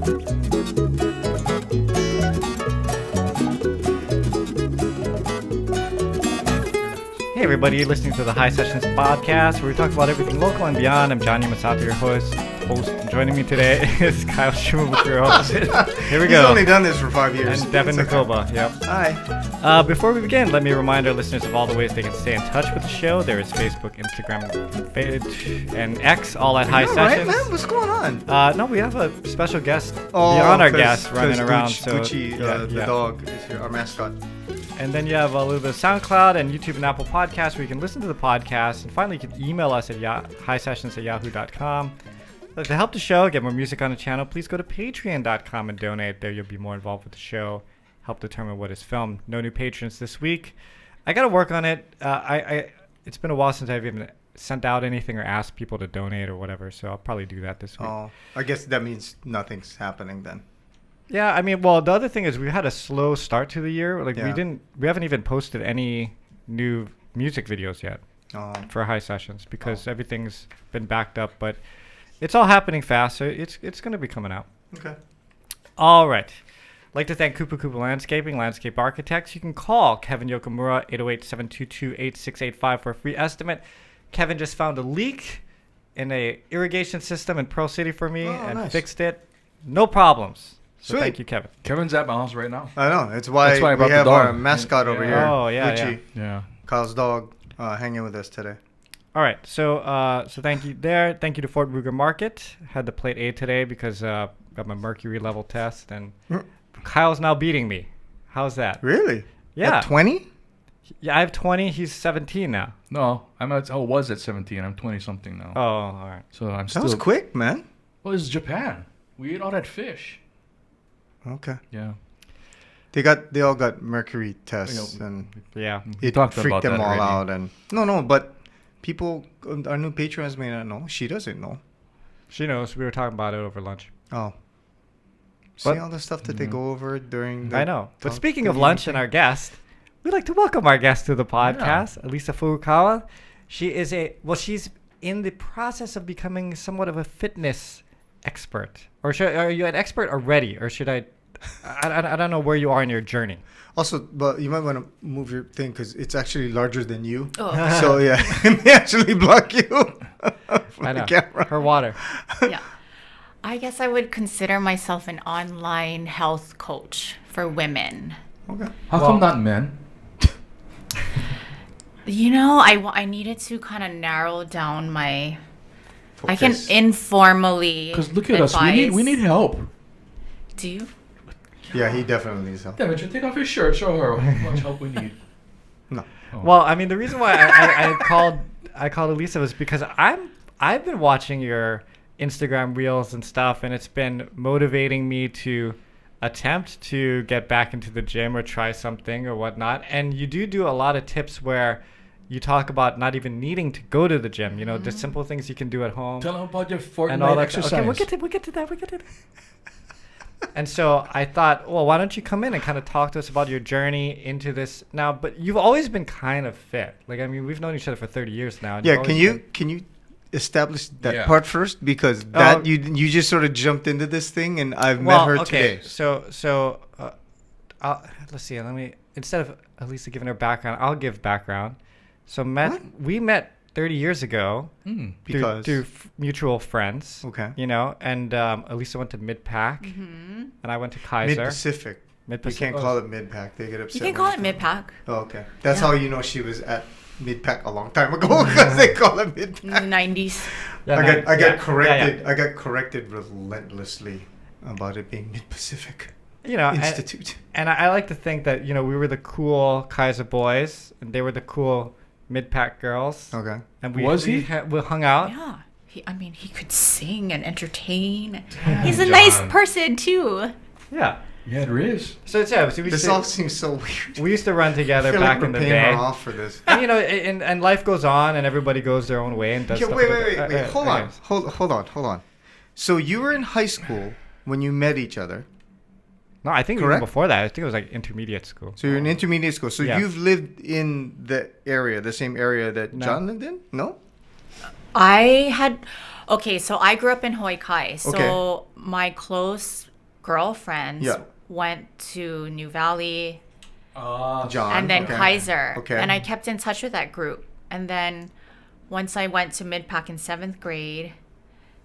Hey everybody, you're listening to the Hisessions podcast where we talk about everything local and beyond. I'm Johnny Masato, your host. Joining me today is Kyle Shumabukuro. Here we go. He's only done this for 5 years. And Devon Nekoba. Yep. Hi. Before we begin, let me remind our listeners of all the ways they can stay in touch with the show. There is Facebook, Instagram, page, and X, all at Hisessions. Right, man? What's going on? No, we have a special guest beyond our guest running around. Gucci, the dog, is here, our mascot. And then you have a little bit of SoundCloud and YouTube and Apple Podcasts where you can listen to the podcast. And finally, you can email us at hisessions@yahoo.com. To help the show, get more music on the channel, please go to patreon.com and donate. There you'll be more involved with the show, help determine what is filmed. No new patrons this week. I got to work on it. It's been a while since I've even sent out anything or asked people to donate or whatever, so I'll probably do that this week. Oh, I guess that means nothing's happening then. Yeah, I mean, well, the other thing is we had a slow start to the year. Like we haven't even posted any new music videos yet for Hisessions because everything's been backed up, but it's all happening fast, so it's going to be coming out. Okay. All right. I'd like to thank Koopa Koopa Landscaping, Landscape Architects. You can call Kevin Yokomura, 808-722-8685 for a free estimate. Kevin just found a leak in a irrigation system in Pearl City for me fixed it. No problems. So Sweet. Thank you, Kevin. Kevin's at my house right now. I know. That's why I brought we have the dog. our mascot over here. Oh, yeah, Gucci. Yeah. Kyle's dog hanging with us today. All right, so thank you there. Thank you to Fort Ruger Market. Had the plate A today because got my mercury level test, and Kyle's now beating me. How's that? Really? Yeah. At 20? Yeah, I have 20. He's 17 now. No, I was at 17. I'm 20 something now. Oh, all right. So I'm That still. was quick, man. Well, it's Japan. We ate all that fish. Okay. Yeah. They all got mercury tests and Yeah. it talked freaked about them that all already. out. And no, but people, our new patrons may not know. She doesn't know. She knows. We were talking about it over lunch. Oh. See But- all the stuff that they go over during the I know. But talk speaking to of the lunch and meeting. our guest, we'd like to welcome our guest to the podcast, Alyssa Furukawa. She is she's in the process of becoming somewhat of a fitness expert. Or are you an expert already? Or should I don't know where you are in your journey. Also, but you might want to move your thing because it's actually larger than you. Oh. So, yeah, it may actually block you from I know. the camera. Her water. Yeah. I guess I would consider myself an online health coach for women. Okay. How come not men? You know, I needed to kind of narrow down my... I can Focus. informally Because look at us. We need help. Do you? Yeah, he definitely needs help. Devin, should take off his shirt. Show her how much help we need. No. Oh. Well, I mean, the reason why I called Alyssa was because I've been watching your Instagram reels and stuff, and it's been motivating me to attempt to get back into the gym or try something or whatnot. And you do a lot of tips where you talk about not even needing to go to the gym. You know, the simple things you can do at home. Tell them about your And all Fortnite that. exercise. Okay, we'll get to that. And so I thought, well, why don't you come in and kind of talk to us about your journey into this now? But you've always been kind of fit. Like, I mean, we've known each other for 30 years now. And Yeah, you've can always you establish that Yeah. part first? Because that you just sort of jumped into this thing, and I've met her today. So let's see. Instead of Alyssa giving her background, I'll give background. So we met 30 years ago Because through mutual friends. Okay. You know, and Alyssa went to Mid-Pac, and I went to Kaiser. Mid-Pacific. You can't call it Mid-Pac. They get upset. You can call it mid-pack. Oh, okay. That's Yeah. how you know she was at Mid-Pac a long time ago because they call it In Mid-Pac. the 90s. I got corrected. Yeah. I got corrected relentlessly about it being Mid-Pacific You know, Institute. and I like to think that, you know, we were the cool Kaiser boys, and they were the cool Mid-Pac girls. Okay. And he? we hung out. Yeah. He could sing and entertain. He's a nice person, too. Yeah. Yeah, there is. So we This all seems so weird. used to run I together feel back like in we're the paying day. her off for this. And, you know, and life goes on, and everybody goes their own way and does Okay, stuff. wait. Hold on. So you were in high school when you met each other. No, I think even Correct? before that, I think it was like intermediate school. So you're in intermediate school. So Yeah. you've lived in the same area that No. John lived in? No? So I grew up in Hawaii Kai. So Okay. my close girlfriends Yeah. went to New Valley John. and then okay. Kaiser. Okay. And I kept in touch with that group. And then once I went to Midpack in 7th grade,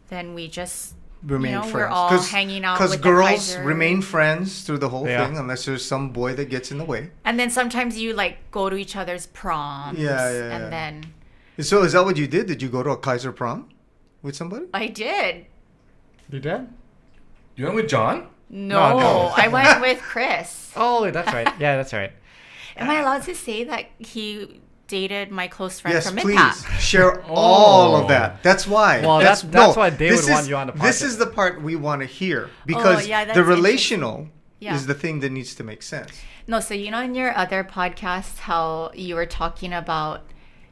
then we just, Remain friends. we're all hanging out with the girls Kaiser. remain friends through the whole Yeah. thing unless there's some boy that gets in the way. And then sometimes you like go to each other's proms. Yeah. And then So is that what you did? Did you go to a Kaiser prom with somebody? I did. You did? You went with John? No, no. I went with Chris. Oh, that's right. Yeah, that's right. Am I allowed to say that he dated my close friend Yes, from please Midpack? share all of that. That's why. Well, that's why they would want you on the This podcast. is the part we want to hear because yeah, that's the relational Yeah. is the thing that needs to make sense. No, so in your other podcast, how you were talking about,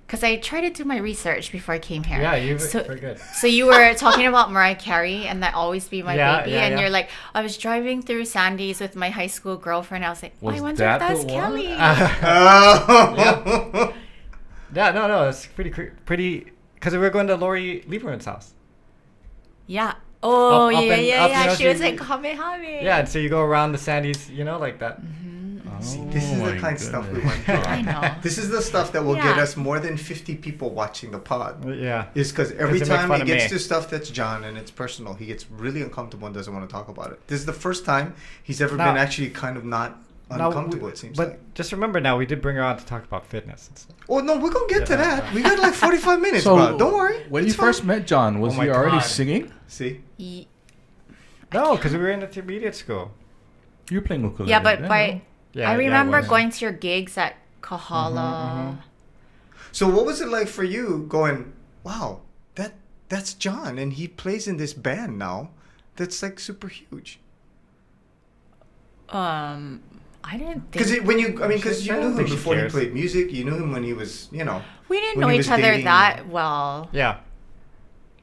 because I tried to do my research before I came here. Yeah, you so, very good. So you were talking about Mariah Carey and that Always Be My Yeah, Baby, yeah, and yeah. you're like, I was driving through Sandy's with my high school girlfriend. I was like, Was I wonder that if that's the one? Kelly. Oh. Yeah, no, it's pretty. Because we were going to Lori Lieberman's house. Yeah. Oh, Up yeah, and- yeah, up, yeah. you know, She was she- like, Kamehame. Yeah, and so you go around the Sandies, like that. See, this is the kind of stuff we want. I know. This is the stuff that will get Yeah. us more than 50 people watching the pod. Yeah. Is because every they make time fun he of gets me. to stuff that's John and it's personal, he gets really uncomfortable and doesn't want to talk about it. This is the first time he's ever Now- been actually kind of not uncomfortable, it seems but like. just remember now, we did bring her on to talk about fitness and stuff. Oh, no, we're going to get to Yeah. that. We got like 45 minutes, So, bro. Don't worry. When It's you first fine. met John, was Oh my he already God. singing? See? Ye- No, because we were in intermediate school. You were playing ukulele. Yeah, but then, by no? Yeah, I yeah, it remember was. going to your gigs at Kahala. So what was it like for you going, wow, that's John and he plays in this band now that's like super huge? I didn't Because think because you I knew don't him think she before he cares. played music. You knew him when he was, we didn't when know he each was other dating- that well. Yeah.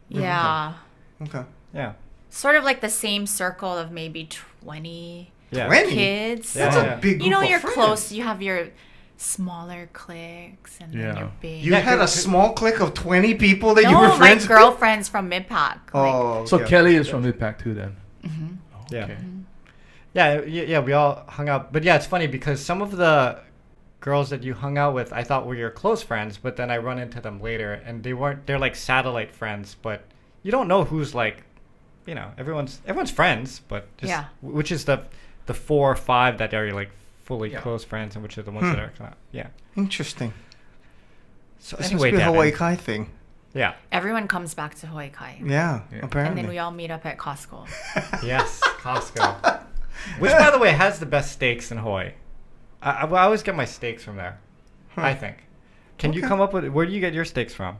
Yeah. Okay. Yeah. Sort of like the same circle of maybe 20 Yeah. 20? kids. Yeah, That's yeah. a big group You know, of you're friends. close. You have your smaller cliques and then Yeah. your big. You Yeah, had a 'cause- small clique of 20 people that no, you were my friends with? girlfriends from Midpack. Oh, So okay. Kelly is from Midpack too then? Yeah. Okay. Yeah, we all hung out. But yeah, it's funny because some of the girls that you hung out with, I thought were your close friends, but then I run into them later and they weren't. They're like satellite friends, but you don't know who's like, everyone's friends, but just, Yeah. which is the 4 or 5 that are like fully Yeah. close friends, and which are the ones that are kind of, yeah. Interesting. So This anyway, must be a Devin. Hawaii Kai thing. Yeah. Everyone comes back to Hawaii Kai. Yeah, Yeah. apparently. And then we all meet up at Costco. Yes, Costco. Which, by the way, has the best steaks in Hawaii. I always get my steaks from there. I think. Can you Okay. come up with where do you get your steaks from?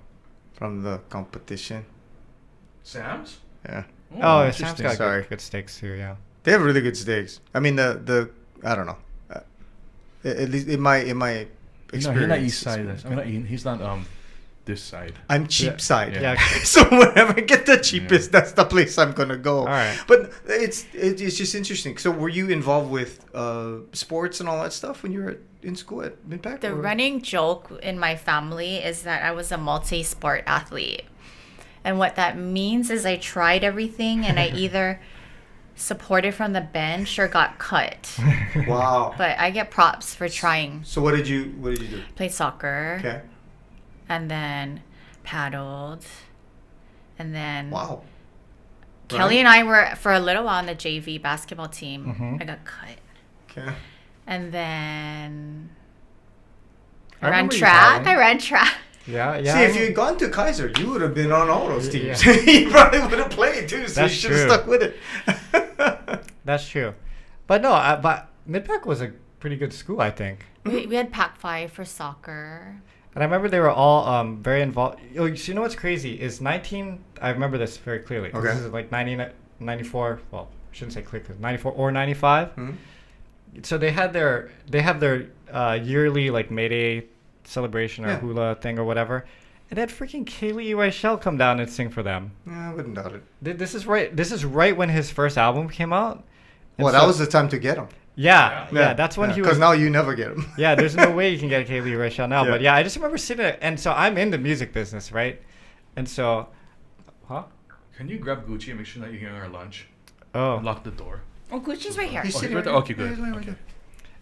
From the competition. Sam's? Yeah. Oh, interesting. Sam's got Sorry. good steaks too. Yeah. They have really good steaks. I mean, the I don't know. At least in my experience. He's not east side. it's- I mean, he's not this side. I'm cheap Yeah. side. Yeah. So whenever I get the cheapest, that's the place I'm gonna go. All right. But it's just interesting. So were you involved with sports and all that stuff when you were in school at Midpack? The or- running joke in my family is that I was a multi-sport athlete. And what that means is I tried everything and I either supported from the bench or got cut. Wow. But I get props for trying. So what did you do? Played soccer Okay. and then paddled. And then Wow. Kelly Right. and I were for a little while on the JV basketball team. Mhm. I got cut. Okay. And then I I ran remember you track. paddling. I ran track. Yeah. Yeah. See, if you had gone to Kaiser, you would have been on all those Yeah. teams. You probably would have played too. So That's you should have true. stuck with it. That's true. But no, but Midpack was a pretty good school, I think. We had Pac-5 for soccer. And I remember they were all very involved. Oh, so you know what's crazy is I remember this very clearly. 'Cause Okay. This is like 94. Well, I shouldn't say clear, 'cause 94 or 95. Hmm? So they have their yearly like May Day celebration or Yeah. hula thing or whatever. And they had freaking Kaylee Rochelle come down and sing for them. Yeah, I wouldn't doubt it. This is right. This is right when his first album came out. And Well, that was the time to get him. yeah. That's when he was. Because now you never get him. Yeah, there's no way you can get Kaylee Rochelle now. Yeah. But yeah, I just remember sitting there, and so I'm in the music business, right? And so, huh? Can you grab Gucci and make sure that you're getting our lunch? Oh, And lock the door. Oh, Gucci's right here. He's Okay, sitting right there. Okay, good. Yeah, he's right there.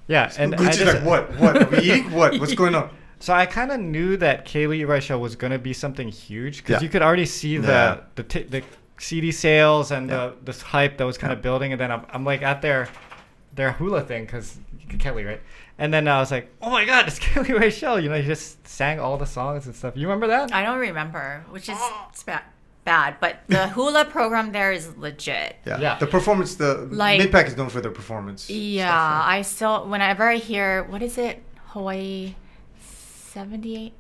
Yeah, and I Gucci's just, like, what? Are we eating? What? What's going on? so I kind of knew that Kaylee Leroy show was gonna be something huge because Yeah. you could already see Yeah. the CD sales and Yeah. this hype that was kind of building, and then I'm like at their hula thing because Kelly, right? And then I was like, oh my god, it's Kaylee Leroy show. You know, he just sang all the songs and stuff. You remember that? I don't remember, which is bad, but the hula program there is legit. Yeah. Yeah. The performance, the Like- mid-pack is known for their performance. Yeah, stuff, right? I still, whenever I hear, what is it? Hawaii 78?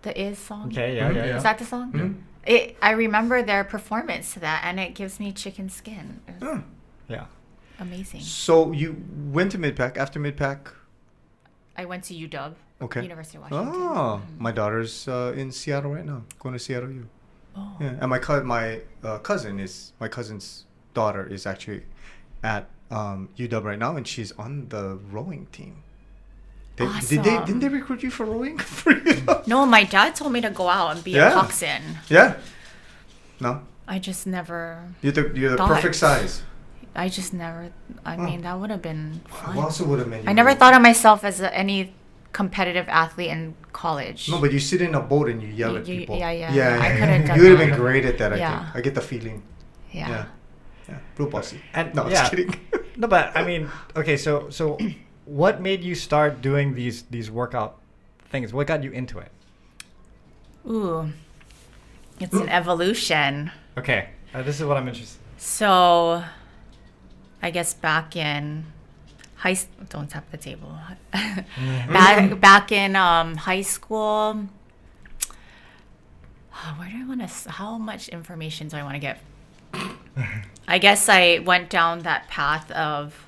The Is song? Okay, yeah, Mhm, yeah, yeah. yeah. Is that the song? Mhm. I remember their performance to that, and it gives me chicken skin. It was Oh. Yeah. amazing. So you went to mid-pack. After mid-pack, I went to UW, okay. University of Washington. Oh, my daughter's in Seattle right now. Going to Seattle U. Oh. Yeah, and my cousin's daughter is actually at UW right now, and she's on the rowing team. Didn't they recruit you for rowing? For UW? No, my dad told me to go out and be Yeah. a coxswain. Yeah. No, I just never. you're the Thought. perfect size. I just never. I mean, that would have been I fun. also would have made. I never thought of myself as any competitive athlete in college. No, but you sit in a boat and you yell at people. yeah. Yeah, I could have done you would have that. been great at that. I Yeah. think. I get the feeling. Yeah. Yeah. Yeah. Real bossy. And No, yeah. just kidding. No, but I mean, okay, so what made you start doing these workout things? What got you into it? Ooh, it's an evolution. Okay, this is what I'm interested. So, I guess back in don't tap the table. back in high school. Where do I want to? How much information do I want to get? I guess I went down that path of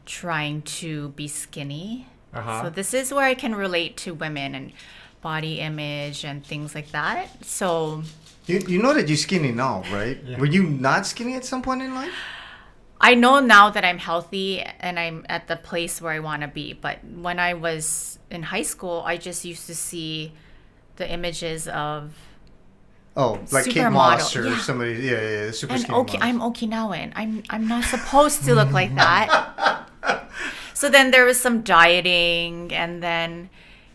trying to be skinny. Uh-huh. So this is where I can relate to women and body image and things like that. So You know that you're skinny now, right? Yeah. Were you not skinny at some point in life? I know now that I'm healthy and I'm at the place where I want to be. But when I was in high school, I just used to see the images of Oh, like Kate Supermodel, Moss or yeah. somebody. Yeah, super and skinny. models. I'm Okinawan. I'm not supposed to look like that. So then there was some dieting, and then,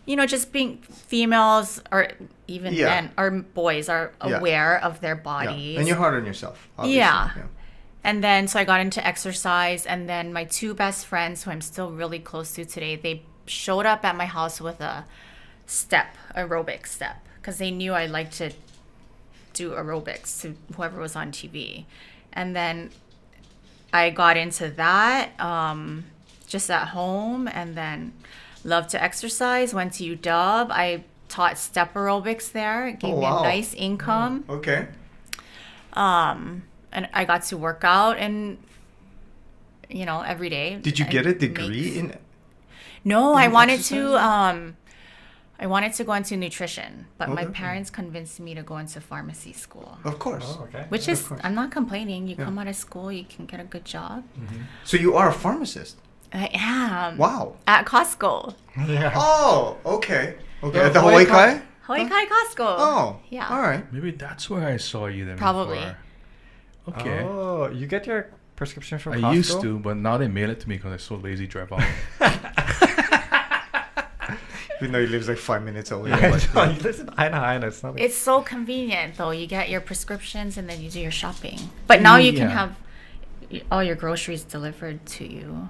just being females or even Yeah. men or boys are Yeah. aware of their Yeah. bodies. And you're hard on yourself. Obviously. Yeah. And then, so I got into exercise, and then my two best friends, who I'm still really close to today, they showed up at my house with a aerobic step, because they knew I liked to do aerobics to whoever was on TV. And then I got into that just at home, and then loved to exercise, went to UW. I taught step aerobics there. It gave me wow. a nice income. Okay. And I got to work out and every day. Did you and get a degree in? No, in I wanted exercise? I wanted to go into nutrition, but my Okay. parents convinced me to go into pharmacy school. Of course. Oh, okay. Which Of is, course. I'm not complaining. You Yeah. come out of school, you can get a good job. So you are a pharmacist. I am. Wow. At Costco. Yeah. Oh, okay. Okay. Yeah, At the Hawaii Hawaii Kai? Hawaii Kai Costco. Oh. Yeah. All right. Maybe that's where I saw you then. Probably. Before. Okay. Oh, you get your prescription from I Costco? used to, but now they mail it to me because I'm so lazy to drive out. Even though he lives like 5 minutes away. Yeah, no, you listen, I know. It's not like, It's so convenient, though. You get your prescriptions and then you do your shopping. But now you can Yeah. have all your groceries delivered to you.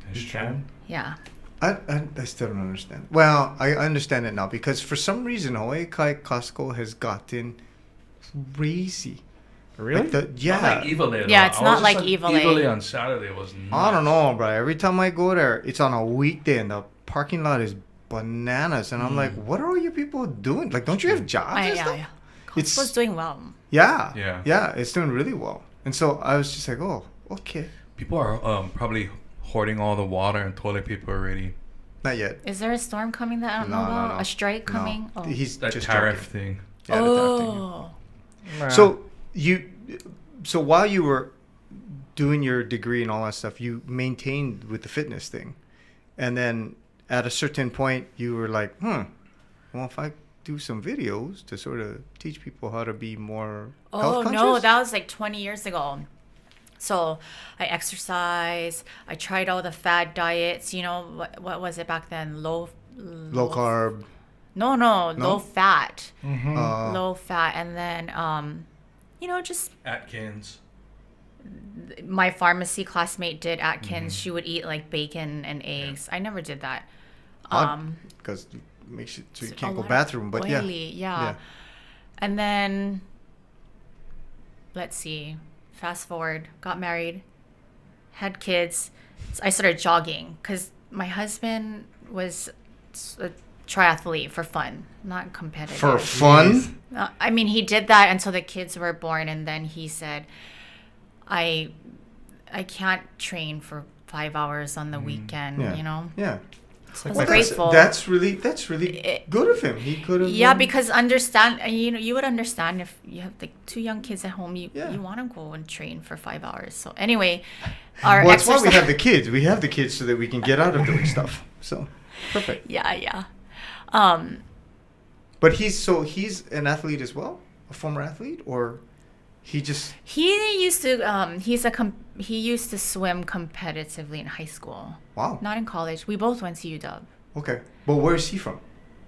That's You can? Yeah. I still don't understand. Well, I understand it now because for some reason Hawaii Kai Costco has gotten crazy. really? Like yeah. Not like Evil Yeah, it's not like Evil Evil on Saturday was nuts. I don't know, bro. Every time I go there, it's on a weekday and the parking lot is bananas. And I'm like, what are all you people doing? Like, don't you have jobs and stuff? Yeah. It's- Costco's doing well. Yeah. Yeah. Yeah, it's doing really well. And so I was just like, oh, okay. People are probably hoarding all the water and toilet paper already. Not yet. Is there a storm coming that I don't know about? A strike coming? No. Oh. He's That just tariff joking. thing. Yeah, the tariff thing. Oh. Nah. So while you were doing your degree and all that stuff, you maintained with the fitness thing, and then at a certain point, you were like, well, if I do some videos to sort of teach people how to be more health Oh, conscious. no. That was like 20 years ago. So I exercise. I tried all the fad diets. You know, what was it back then? Low carb. No, low fat. Low fat. And then, just Atkins. my pharmacy classmate did Atkins. She would eat like bacon and eggs. I never did that. Because it makes it so you a can't go lot of bathroom. But oily, yeah. And then, let's see. Fast forward, got married, had kids. I started jogging because my husband was a triathlete for fun, not competitive. For fun? I mean, he did that until the kids were born, and then he said, I can't train for 5 hours on the weekend, Yeah. I was grateful. That's really good of him. He could have. Yeah, because you would understand if you have like 2 young kids at home, you want to go and train for 5 hours. So anyway, that's why we have the kids. We have the kids so that we can get out of doing stuff. So perfect. Yeah. But he's an athlete as well, a former athlete, or he used to he used to swim competitively in high school. Wow. Not in college. We both went to UW. Okay, but where is he from?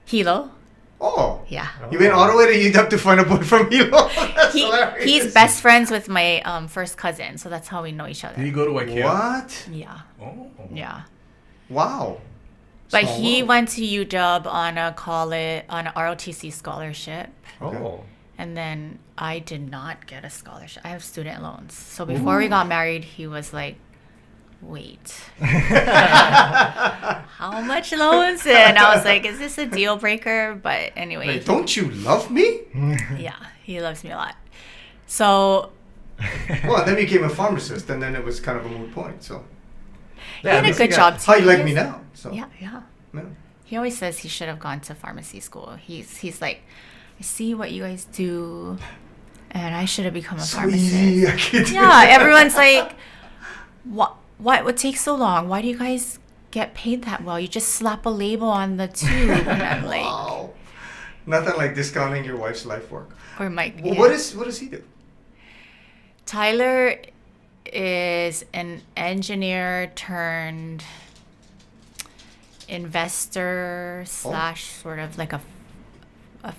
Hilo. Oh. Yeah. You went all the way to UW to find a boy from Hilo. That's hilarious. He's best friends with my first cousin, so that's how we know each other. Did he go to IKEA? What? Yeah. Oh. Yeah. Wow. But he went to UW on a ROTC scholarship. Oh. And then I did not get a scholarship. I have student loans. So before we got married, he was like, wait. How much loans? And I was like, is this a deal breaker? But anyway. Like, don't you love me? Yeah, he loves me a lot. So. Well, then he became a pharmacist, and then it was kind of a moot point. So. He had a good job too. How you like me now? So. Yeah. He always says he should have gone to pharmacy school. He's like, I see what you guys do, and I should have become a pharmacist. Yeah, everyone's like, what would take so long? Why do you guys get paid that well? You just slap a label on the tube. And I'm like, wow. Nothing like discounting your wife's life work. Or Mike. Well, what does he do? Tyler is an engineer turned investor / sort of like a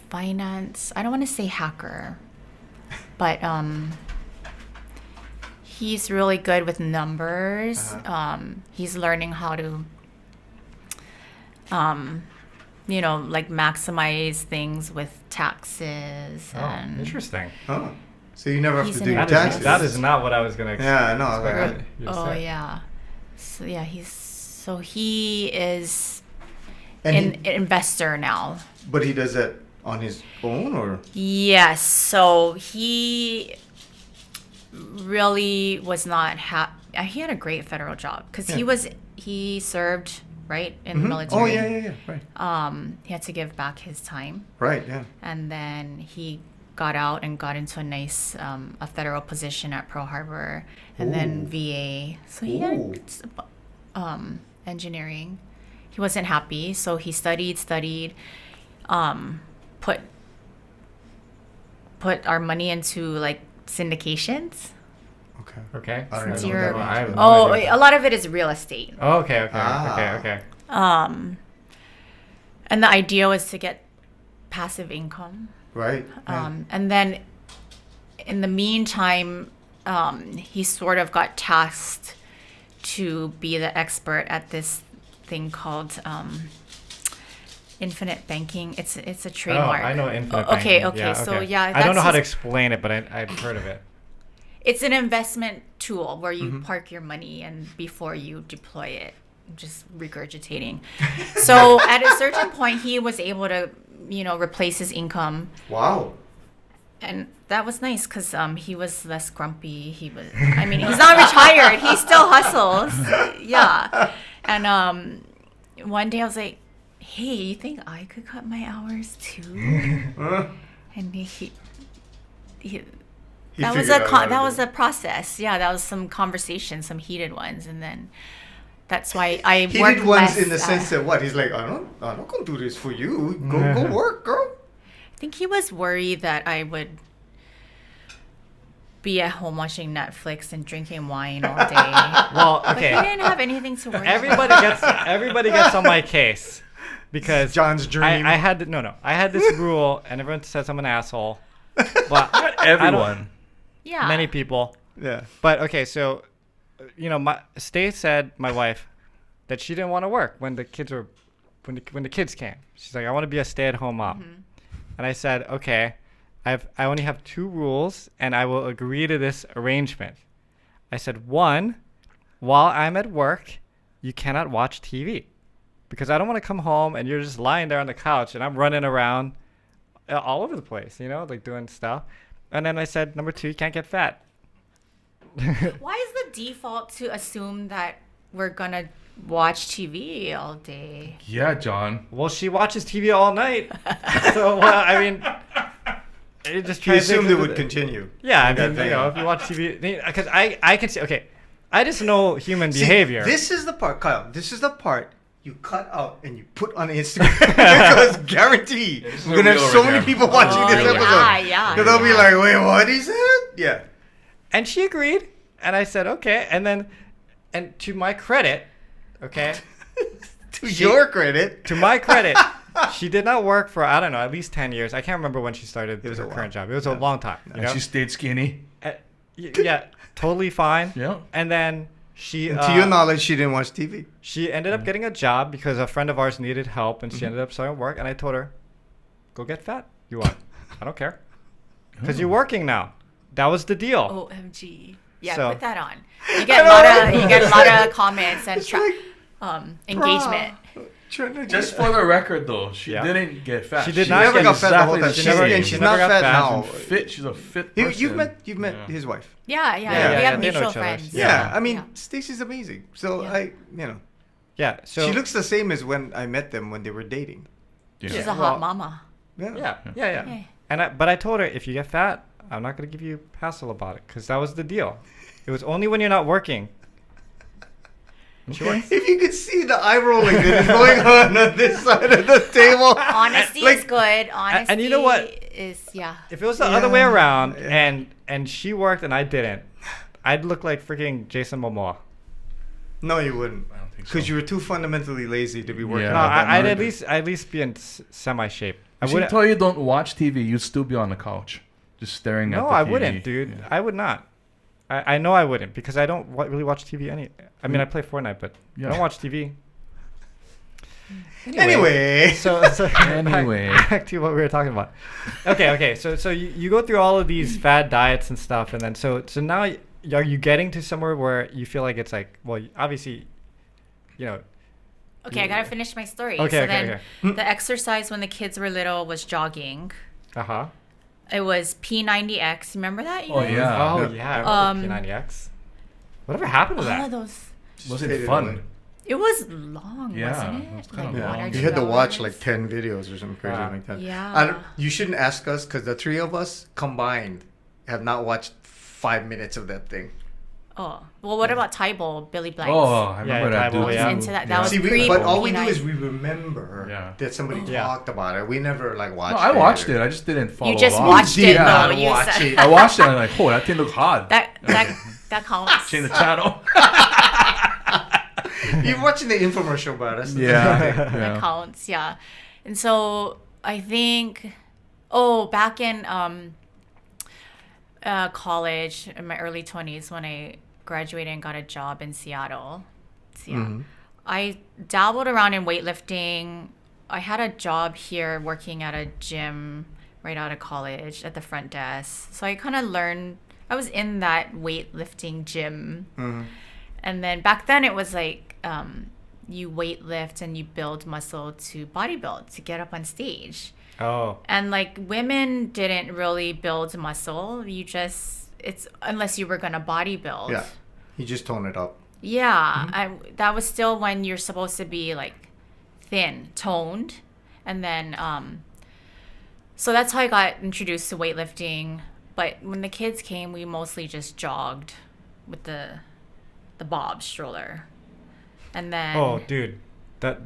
finance. I don't want to say hacker, but he's really good with numbers. He's learning how to like maximize things with taxes. And interesting. Oh, so you never have to do your that taxes. That is not what I was gonna expect. Yeah, no. Yeah. So yeah, he is an investor now. But he does that on his own, or? Yes. So he really was not happy. He had a great federal job because he served right in the military. Oh yeah, right. He had to give back his time. Right. Yeah. And then he got out and got into a nice a federal position at Pearl Harbor, and then VA. So he had engineering. He wasn't happy, so he studied, put our money into like syndications. Okay. I don't Since know. you're- I have no idea. A lot of it is real estate. Oh, okay. Okay. And the idea was to get passive income. Right. And then in the meantime, he sort of got tasked to be the expert at this thing called infinite banking. It's a trademark. Oh, I know infinite Okay, banking. okay. So yeah, I don't know how to his- explain it, but I've heard of it. It's an investment tool where you park your money and before you deploy it, just regurgitating. So at a certain point, he was able to, replace his income. Wow. And that was nice because he was less grumpy. He's not retired. He still hustles. Yeah. And one day I was like, hey, you think I could cut my hours too? And he that was a process. Yeah, that was some conversation, some heated ones, and then that's why I worked heated ones less, in the sense that what? He's like, I'm not gonna do this for you. Go work, girl. I think he was worried that I would be at home watching Netflix and drinking wine all day. Well, But he okay. didn't have anything to worry Everybody gets on my case because John's dream. I had I had this rule, and everyone says I'm an asshole, but Not everyone. Yeah. many people. Yeah. But okay, so Stay said, my wife, that she didn't want to work when the kids were when the kids came. She's like, I want to be a stay-at-home mom, and I said, okay, I only have 2 rules, and I will agree to this arrangement. I said, 1, while I'm at work, you cannot watch TV, because I don't want to come home and you're just lying there on the couch and I'm running around all over the place, like doing stuff. And then I said, number 2, you can't get fat. Why is the default to assume that we're gonna watch TV all day? Yeah, John. Well, she watches TV all night, so I mean, it just He tries assumed to it would continue. Yeah, I That mean, thing. if you watch TV, because I can see. Okay, I just know human See, behavior. This is the part, Kyle. This is the part you cut out and you put on Instagram. Because guarantee this is we're gonna a have real so right many now. people watching Oh, this yeah, episode. yeah, Because they'll be yeah. like, wait, what he said? Yeah. And she agreed, and I said okay, and to my credit, okay, To your credit. to my credit, she did not work for I don't know at least 10 years. I can't remember when she started It was her a while. current job. It was a long time. You And know? she stayed skinny. Yeah, totally fine. Yeah. And then she And to your knowledge, she didn't watch TV. she ended up getting a job because a friend of ours needed help, and she ended up starting work. And I told her, "Go get fat. You want? I don't care, because you're working now." That was the deal. OMG. Yeah, So- put that on. You get a lot of comments and It's like, engagement. trying to Just for the record, though, she Yeah. didn't get fat. She did She not never get got fat the whole exactly time. the She never- never, same. and she she's never not got fat fat. now. She's fit. She's a fit person. You've met Yeah. his wife. Yeah. Yeah, We yeah, have they know mutual each other. friends. Yeah, I mean, Yeah. Stacey's amazing. So Yeah. Yeah. So she looks the same as when I met them when they were dating. Yeah. She's Yeah. a hot Well, mama. Yeah. Yeah. And but I told her, if you get fat, I'm not gonna give you a hassle about it, because that was the deal. It was only when you're not working. And she works. If you could see the eye rolling that is going on this side of the table. Honesty Like- is good. Honesty and you know what? is yeah. If it was the other way around, Yeah. and she worked and I didn't, I'd look like freaking Jason Momoa. No, you wouldn't. I don't think so. Because you were too fundamentally lazy to be working Yeah. No, out that I'd market. at least be in semi shape. I She wouldn't. told you don't watch TV. You'd still be on the couch, just staring at No, the I TV. wouldn't, dude. Yeah. I would not. I know I wouldn't, because I don't really watch TV I mean, I play Fortnite, but Yeah. I don't watch TV. Anyway. So Anyway. back to what we were talking about. Okay. So you go through all of these fad diets and stuff, and then so now are you getting to somewhere where you feel like it's like, well, obviously, Okay, I gotta finish my story. Okay, so okay, then the exercise when the kids were little was jogging. uh-huh. It was P90X. Remember that? You Oh, guys? yeah. Oh yeah, I remember P90X. Whatever happened to All that? of those. Was Faded it fun? away. It was long, Yeah, wasn't it was it? kinda Like long. one or You two had to watch hours? like 10 videos or something crazy Wow. like that. Yeah. You shouldn't ask us because the 3 of us combined have not watched 5 minutes of that thing. Oh, well, what about Tybal, Billy Blanks? Oh, I Yeah, remember that Tybal, dude. I was yeah. into that. That Yeah. was See, pre. but all we do P90. is we remember Yeah. that somebody Yeah. talked about it. We never like watched No, I it. watched it. I just didn't follow You just along. watched it, Yeah, though. You watch said- it. I watched it and I'm like, oh, that thing looks hot. That counts. Change the channel. You're watching the infomercial about us. yeah. That yeah. counts, yeah. And so I think, back in college, in my early 20s, when I graduated and got a job in Seattle, I dabbled around in weightlifting. I had a job here working at a gym right out of college at the front desk. So I kind of learned, I was in that weightlifting gym. And then back then it was like, you weight lift and you build muscle to bodybuild to get up on stage. Oh. And like women didn't really build muscle. It's unless you were gonna bodybuild. Yeah. You just tone it up. Yeah. That was still when you're supposed to be like thin, toned. And then so that's how I got introduced to weightlifting. But when the kids came, we mostly just jogged with the Bob stroller. And then Oh, dude.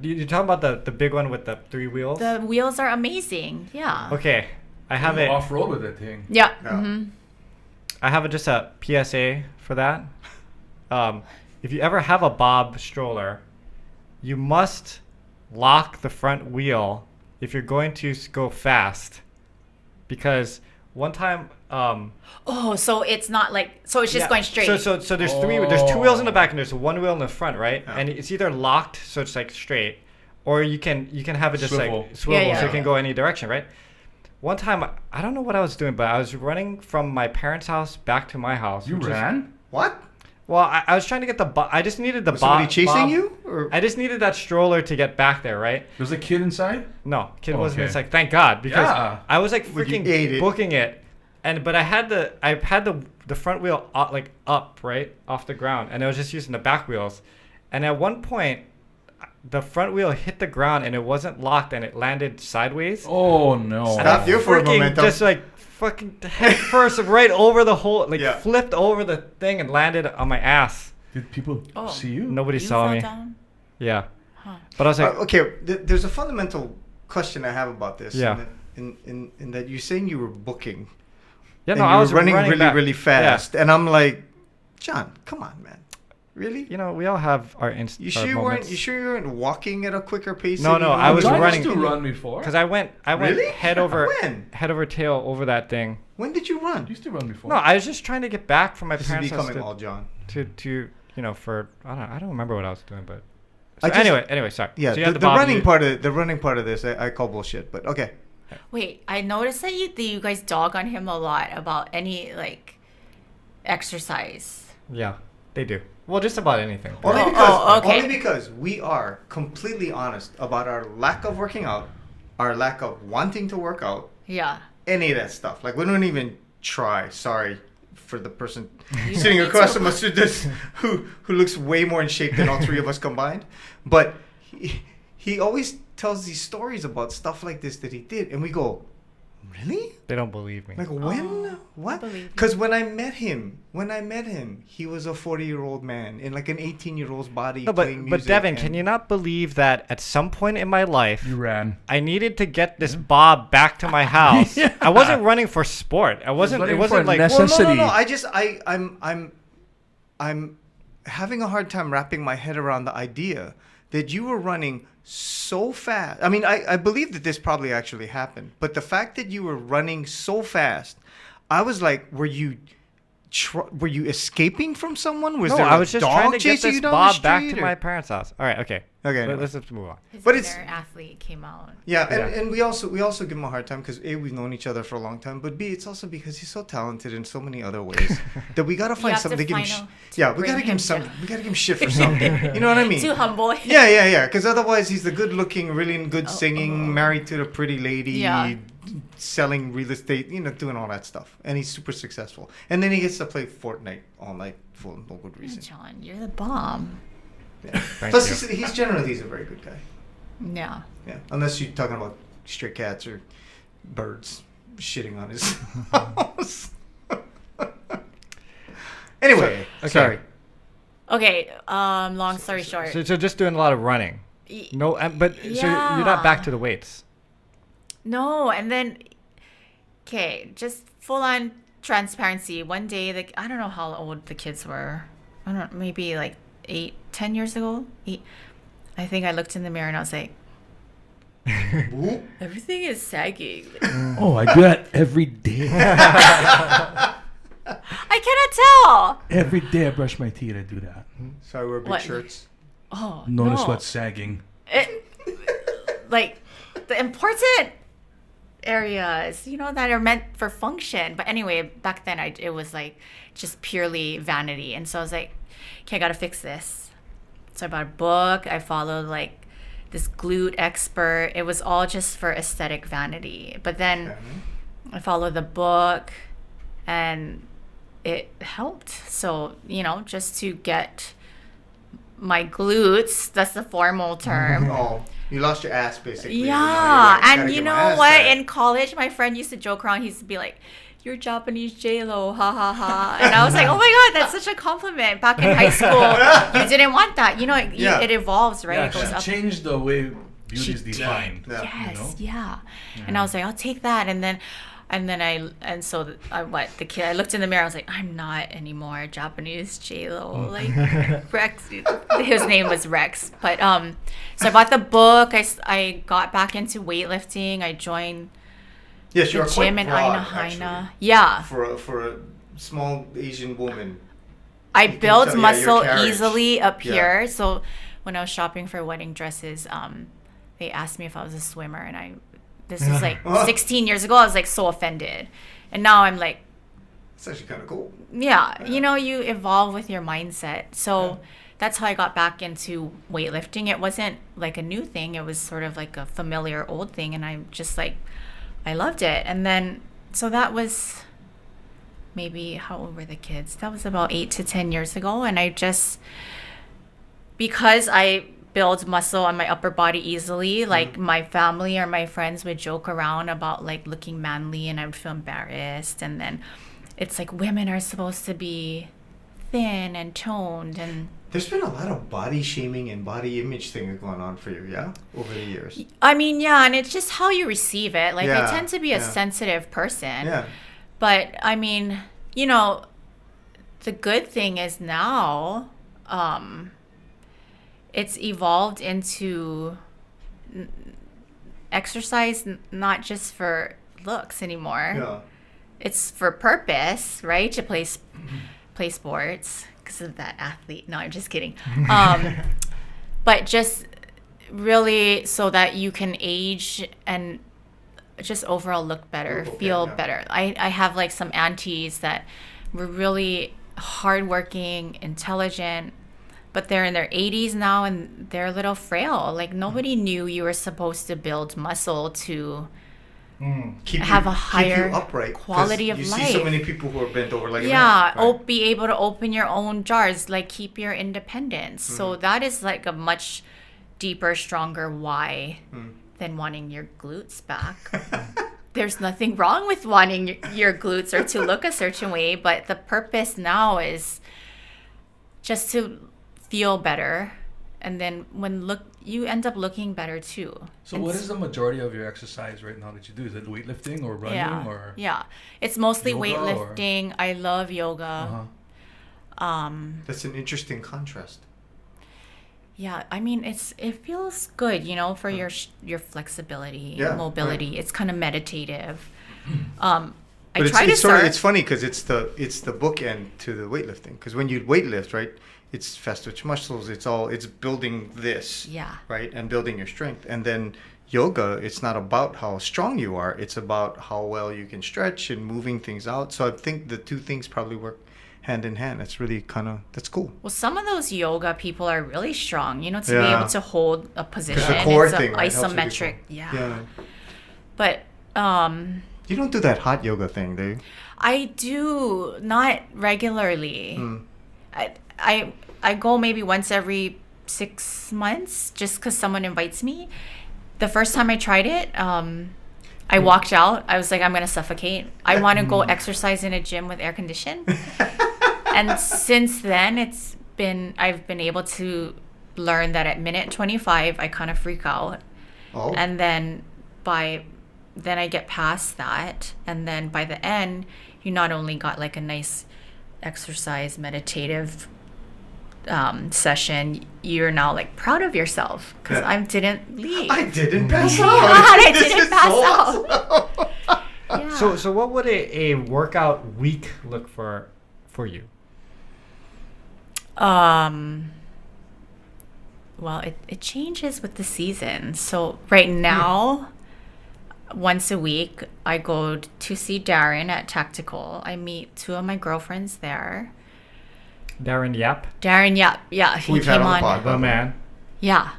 You're talking about the big one with the 3 wheels? the wheels are amazing. Yeah. Okay. I have it. Off road with that thing. Yeah. Yeah. Mm-hmm. I have just a PSA for that. If you ever have a Bob stroller, you must lock the front wheel if you're going to go fast, because one time So it's not like, so it's just going straight. So there's there's 2 wheels in the back and there's 1 wheel in the front, right? Yeah. And it's either locked so it's like straight, or you can have it just Swivel. like swivel Yeah. so it can go any direction, right? One time I don't know what I was doing, but I was running from my parents' house back to my house. You which is- ran? What? Well, I was trying to get I just needed the Was somebody Bob. chasing you? Or? I just needed that stroller to get back there, right? There's a kid inside? No, kid Oh, wasn't. okay. It's like, thank God, because Yeah. I was like Well, you freaking ate it. booking it, but I had the front wheel like up, right, off the ground, and I was just using the back wheels, and at one point, the front wheel hit the ground and it wasn't locked and it landed sideways. Oh, no. And Stop I you for a freaking momentum. just like fucking head first right over the whole, like Yeah. flipped over the thing and landed on my ass. Did people see you? Nobody You saw fell me. down? Yeah, Huh. but I was like, Okay, there's a fundamental question I have about this. Yeah. In that you're saying you were booking. yeah, and no, you I were was running really, back. really fast. And I'm like, John, come on, man. Really? You know, we all have our You sure you weren't? You sure you weren't walking at a quicker pace? No, than no, you I was normally I running- used to run before. Because I went Really? head over When? head over tail over that thing. When did you run? I used to run before. No, I was just trying to get back from my This is parents' house becoming all John. to you know, for I don't remember what I was doing, but I so just- anyway, sorry. Yeah, so you had the Bob, running you- part of this, I call bullshit. But okay. Wait, I noticed that you guys dog on him a lot about any like exercise. Yeah, they do. Well, just about anything. Only Oh, because oh, okay. only because we are completely honest about our lack of working out, our lack of wanting to work out, Yeah. any of that stuff. Like we don't even try. Sorry for the person You sitting don't need across to. from us who looks way more in shape than all three of us combined. But he always tells these stories about stuff like this that he did, and we go, really? They don't believe me. Like when? Oh, What? believe you. Because when I met him, he was a 40-year-old man in like an 18-year-old's body No, playing but music. Devin, and- can you not believe that at some point in my life, You ran. I needed to get this Bob back to my house. Yeah. I wasn't running for sport. I wasn't. It running wasn't for like. nece- Well, no, necessity. I'm having a hard time wrapping my head around the idea that you were running so fast. I mean, I believe that this probably actually happened, but the fact that you were running so fast, I was like, were you escaping from someone? Was No, there I a was just dog trying to get chasing this you down Bob the back street, to or- my parents' house. All right, okay. Okay, anyway. Let's just move on. His But inner it's- athlete came out. Yeah, and, Yeah. and we also give him a hard time because A, we've known each other for a long time, but B, it's also because he's so talented in so many other ways that we gotta find have to something to give him. find Sh- a- yeah, to we gotta bring give him him some. down. We gotta give him shit for something. You know what I mean? Too humble. Yeah. Because otherwise, he's the good-looking, really good Oh, singing, married to the pretty lady, Yeah. selling real estate, doing all that stuff, and he's super successful. And then he gets to play Fortnite all night for no good reason. John, you're the bomb. Yeah. Thank Plus, you. he's generally a very good guy. Yeah. Yeah, unless you're talking about stray cats or birds shitting on his house. Anyway, Okay. sorry. Okay. Long story short. So just doing a lot of running. Y- No, but so you're not back to the weights. No, and then, okay, just full on transparency. One day, like, I don't know how old the kids were. I don't know, maybe like 10 years ago. I think I looked in the mirror and I was like, Ooh. everything is sagging. Oh, I do that every day. I cannot tell. Every day I brush my teeth, I do that. So I wear big What? shirts. Oh, Notice no. what's sagging. Like, the important areas, that are meant for function. But anyway, back then it was like just purely vanity. And so I was like, okay, I got to fix this. So I bought a book. I followed like this glute expert. It was all just for aesthetic vanity. But then Okay. I followed the book and it helped. So, just to get my glutes, that's the formal term. Oh, you lost your ass basically. Yeah, Now you're and like, you "Gotta get my know ass what? back." In college, my friend used to joke around. He used to be like, "You're Japanese J-Lo, ha ha ha," and I was like, "Oh my god, that's such a compliment." Back in high school, you didn't want that. Yeah. It evolves, right? Yeah, It goes up. change the way beauty is She- defined. Yeah. Yes, You know? yeah. And I was like, I'll take that. And then And then the kid, I looked in the mirror, I was like, I'm not anymore Japanese J-Lo, like Rex, his name was Rex. But, so I bought the book, I got back into weightlifting, I joined Yes, the you're quite gym in broad, Aina. actually. Yeah. For a small Asian woman. I You can build tell, yeah, muscle your carriage. easily up Yeah. here. So when I was shopping for wedding dresses, they asked me if I was a swimmer, and this was like 16 years ago. I was like so offended, and now I'm like, It's actually kind of cool. yeah, you evolve with your mindset. So that's how I got back into weightlifting. It wasn't like a new thing. It was sort of like a familiar old thing, and I just like, I loved it. And then so that was maybe, how old were the kids? That was about 8 to 10 years ago. And I just, because I build muscle on my upper body easily, like my family or my friends would joke around about like looking manly, and I would feel embarrassed. And then it's like women are supposed to be thin and toned, and There's been a lot of body shaming and body image things going on for you, yeah, over the years. I mean, yeah, and it's just how you receive it. Like Yeah, I tend to be a yeah. sensitive person. Yeah. But I mean, the good thing is now, it's evolved into exercise not just for looks anymore. Yeah. It's for purpose, right? To play sports because of that athlete. No, I'm just kidding. But just really so that you can age and just overall look better, Look okay, feel yeah. better. I have like some aunties that were really hardworking, intelligent, but they're in their 80s now and they're a little frail. Like nobody knew you were supposed to build muscle to Keep have a keep higher you upright, 'cause quality of you life. see so many people who are bent over like a yeah, man, right? be able to open your own jars, like keep your independence. So that is like a much deeper, stronger why than wanting your glutes back. There's nothing wrong with wanting your glutes or to look a certain way, but the purpose now is just to feel better, and then you end up looking better too. So And what is the majority of your exercise right now that you do? Is it weightlifting or running or? yeah, it's mostly Yoga or- weightlifting. I love yoga. Uh-huh. That's an interesting contrast. Yeah, I mean it feels good, for your flexibility, Yeah, mobility. right. It's kind of meditative. I But try to start. it's funny because it's the bookend to the weightlifting. Because when you weightlift, right, it's fast twitch muscles. It's building this, Yeah. right, and building your strength. And then yoga, it's not about how strong you are. It's about how well you can stretch and moving things out. So I think the two things probably work hand in hand. That's really that's cool. Well, some of those yoga people are really strong, to be Yeah. able to hold a position. Because the core it's thing, right, helps you isometric. before. Yeah. But You don't do that hot yoga thing, do you? I do not regularly. I go maybe once every 6 months just because someone invites me. The first time I tried it, I walked out. I was like, I'm gonna suffocate. I want to go exercise in a gym with air condition. And since then, I've been able to learn that at minute 25, I kind of freak out, Oh. and then then I get past that, and then by the end, you not only got like a nice exercise meditative session, you're now like proud of yourself because I didn't leave. I didn't pass out. I This didn't is pass so out. awesome. Yeah. So what would a workout week look for you? Well, it changes with the season. So right now, once a week, I go to see Darren at Tactical. I meet two of my girlfriends there. Darren Yap, Darren, yeah, he We've had came on on. the pod. the man. Yeah.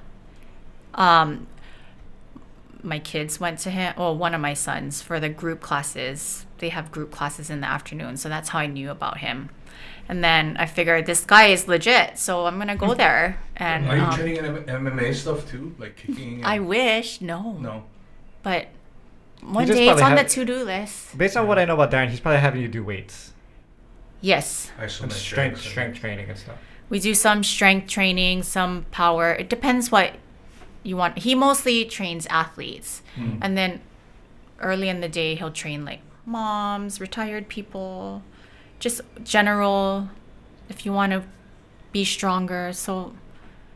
My kids went to him, well, one of my sons, for the group classes. They have group classes in the afternoon, so that's how I knew about him. And then I figured this guy is legit, so I'm gonna go there. And Are you training in MMA stuff too, like kicking? I wish, no. But one just day it's probably on the had- to-do list. Based on what I know about Darren, he's probably having you do weights, Yes. and Isometric. strength training and stuff. We do some strength training, some power. It depends what you want. He mostly trains athletes. And then early in the day, he'll train like moms, retired people, just general, if you want to be stronger. So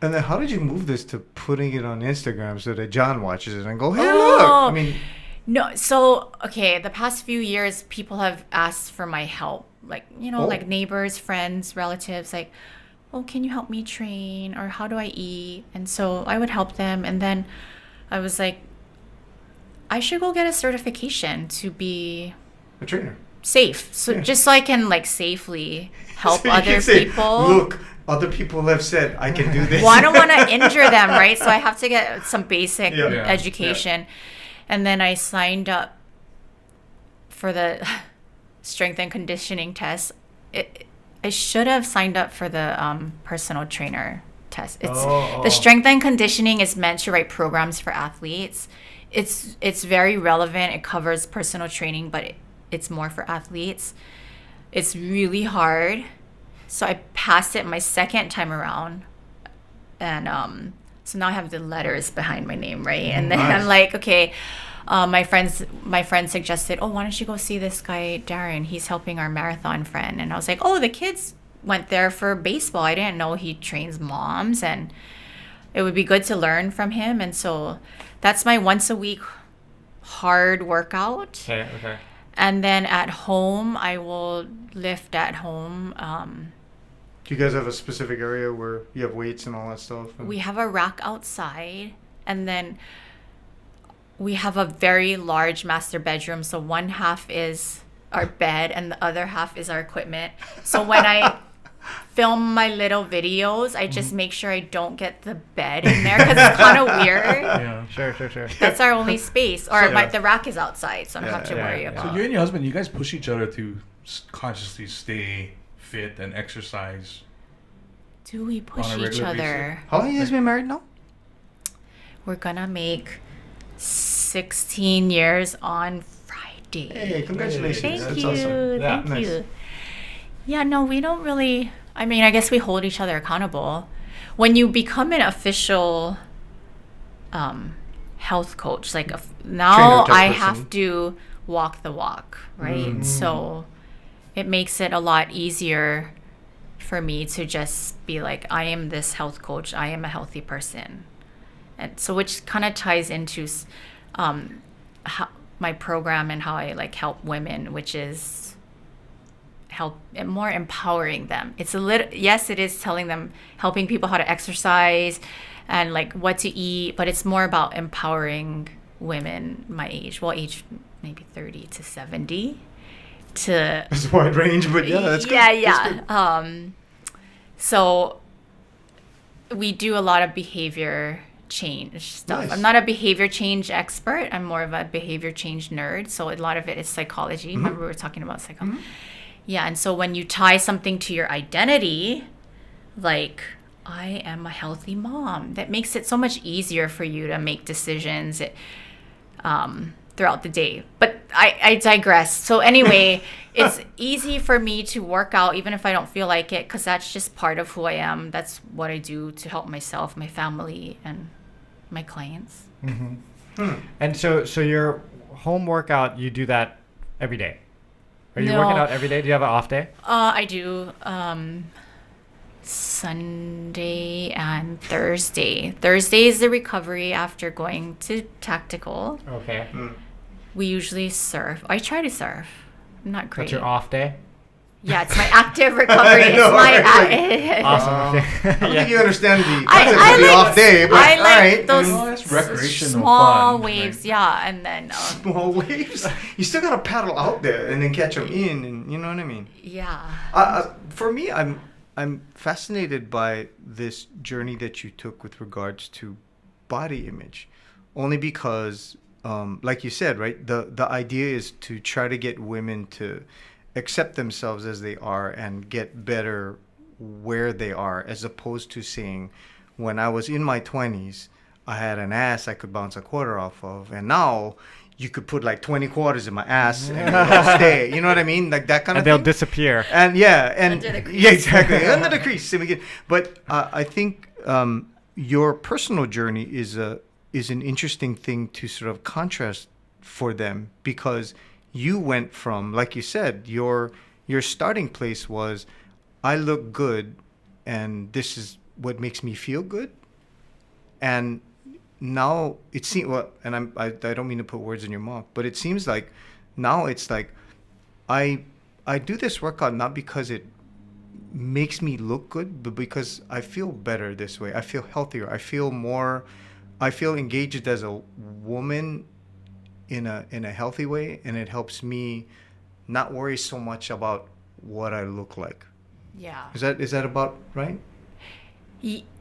And then how did you move this to putting it on Instagram so that John watches it and go, hey, Oh. look? I mean, no, so okay, the past few years people have asked for my help, like, Oh. like neighbors, friends, relatives, like, oh, can you help me train, or how do I eat? And so I would help them, and then I was like, I should go get a certification to be a trainer. safe, so Yeah. just so I can like safely help So you other can say, people. Look, other people have said I can do this. Well, I don't want to injure them, right? So I have to get some basic Yeah. Yeah. education. And then I signed up for the strength and conditioning test. I should have signed up for the personal trainer test. The strength and conditioning is meant to write programs for athletes. It's very relevant. It covers personal training, but it's more for athletes. It's really hard. So I passed it my second time around. And so now I have the letters behind my name, right? And then Nice. I'm like, okay, my friend suggested, oh, why don't you go see this guy, Darren? He's helping our marathon friend. And I was like, oh, the kids went there for baseball. I didn't know he trains moms, and it would be good to learn from him. And so that's my once a week hard workout. Okay. And then at home, I will lift at home. Do you guys have a specific area where you have weights and all that stuff? We have a rack outside, and then we have a very large master bedroom. So one half is our bed and the other half is our equipment. So when I film my little videos, I just make sure I don't get the bed in there because it's kind of weird. Yeah. Sure. That's our only space. Or So- the rack is outside, so I don't have to Yeah, worry yeah. about. So you and your husband, you guys push each other to consciously stay fit and exercise. Do we push On a each regular other? How long have you guys been married now? We're gonna make 16 years on Friday. Hey, congratulations. Thank That's you. awesome. Yeah, Thank nice. you. Yeah, no, we don't really. I mean, I guess we hold each other accountable. When you become an official health coach, like now Trainer type I person. have to walk the walk, right? So it makes it a lot easier for me to just be like, I am this health coach. I am a healthy person. And so which kind of ties into how, my program and how I like help women, which is more empowering them. It's a little, yes, it is telling them, helping people how to exercise and like what to eat, but it's more about empowering women my age, age maybe 30 to 70 to It's a wide range, but yeah, that's good. That's good. So we do a lot of behavior change stuff. Nice. I'm not a behavior change expert. I'm more of a behavior change nerd. So a lot of it is psychology. Remember we were talking about psychology. Yeah, and so when you tie something to your identity, like I am a healthy mom, that makes it so much easier for you to make decisions throughout the day. But I digress. So anyway, it's easy for me to work out even if I don't feel like it, because that's just part of who I am. That's what I do to help myself, my family, and my clients. And so your home workout, you do that every day? Are you No. working out every day? Do you have an off day? I do Sunday and Thursday. Thursday is the recovery after going to tactical. Okay. We usually surf. I try to surf. I'm not great. That's your off day? Yeah, it's my active recovery. I know, It's my Awesome. I don't think you understand the concept I of the like- off day, but I all like right. those Oh, that's recreational small fun. waves, yeah, and then Small waves. You still gotta paddle out there and then catch them in, and you know what I mean. yeah. For me, I'm fascinated by this journey that you took with regards to body image, only because, like you said, right, the idea is to try to get women to accept themselves as they are and get better where they are, as opposed to saying, when I was in my 20s, I had an ass I could bounce a quarter off of, and now you could put like 20 quarters in my ass and it'll stay. You know what I mean? Like that kind And of they'll thing. disappear. And yeah, and Under the crease. yeah, exactly, under the crease. But I think your personal journey is an interesting thing to sort of contrast for them, because you went from, like you said, your starting place was, I look good, and this is what makes me feel good. And now it seems, well, and I don't mean to put words in your mouth, but it seems like now it's like I do this workout not because it makes me look good, but because I feel better this way. I feel healthier. I feel engaged as a woman in a healthy way, and it helps me not worry so much about what I look like. Yeah. Is that about right?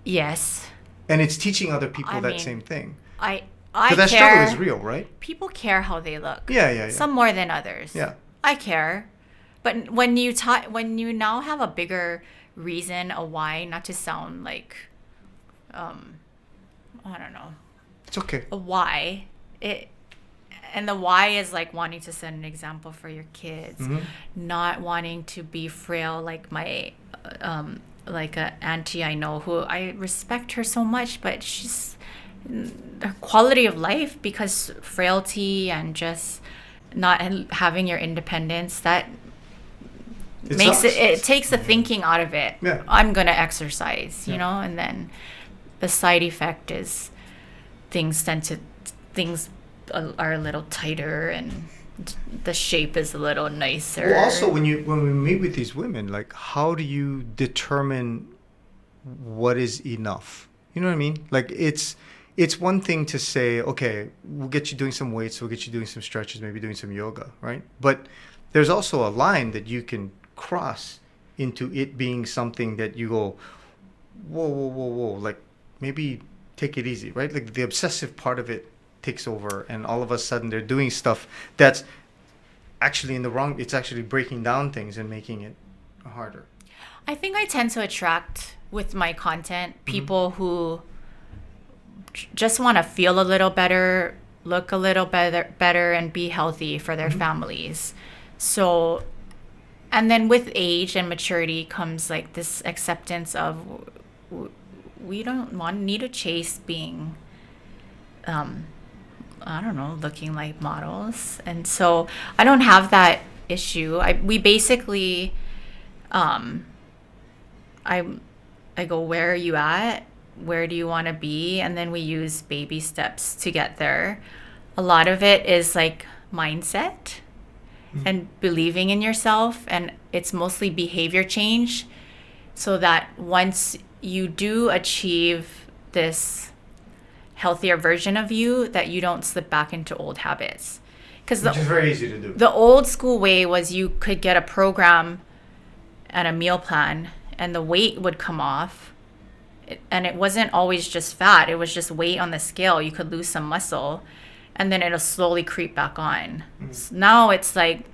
Yes. And it's teaching other people I that mean, same thing. I Because that care. struggle is real, right? People care how they look. Yeah. Some more than others. Yeah. I care. But when you now have a bigger reason, a why, not to sound like, I don't know, It's okay. a why, and the why is like wanting to set an example for your kids, not wanting to be frail like my, like a auntie I know who I respect her so much, but she's her quality of life, because frailty and just not having your independence, that makes sucks. it takes the thinking out of it. Yeah. I'm gonna exercise, you know, and then the side effect is things are a little tighter and the shape is a little nicer. Well, also when we meet with these women, like, how do you determine what is enough? You know what I mean? Like, it's one thing to say, okay, we'll get you doing some weights, we'll get you doing some stretches, maybe doing some yoga, right? But there's also a line that you can cross into it being something that you go, whoa, like, maybe take it easy, right? Like, the obsessive part of it takes over, and all of a sudden they're doing stuff that's actually it's actually breaking down things and making it harder. I think I tend to attract with my content people who just want to feel a little better, look a little better, and be healthy for their families. So, and then with age and maturity comes like this acceptance of we don't need to chase being, I don't know, looking like models. And so I don't have that issue. We basically, I go, where are you at? Where do you want to be? And then we use baby steps to get there. A lot of it is like mindset and believing in yourself. And it's mostly behavior change, so that once you do achieve this healthier version of you, that you don't slip back into old habits. Which is very easy to do. The old school way was you could get a program and a meal plan and the weight would come off. And it wasn't always just fat. It was just weight on the scale. You could lose some muscle and then it'll slowly creep back on. So now it's like,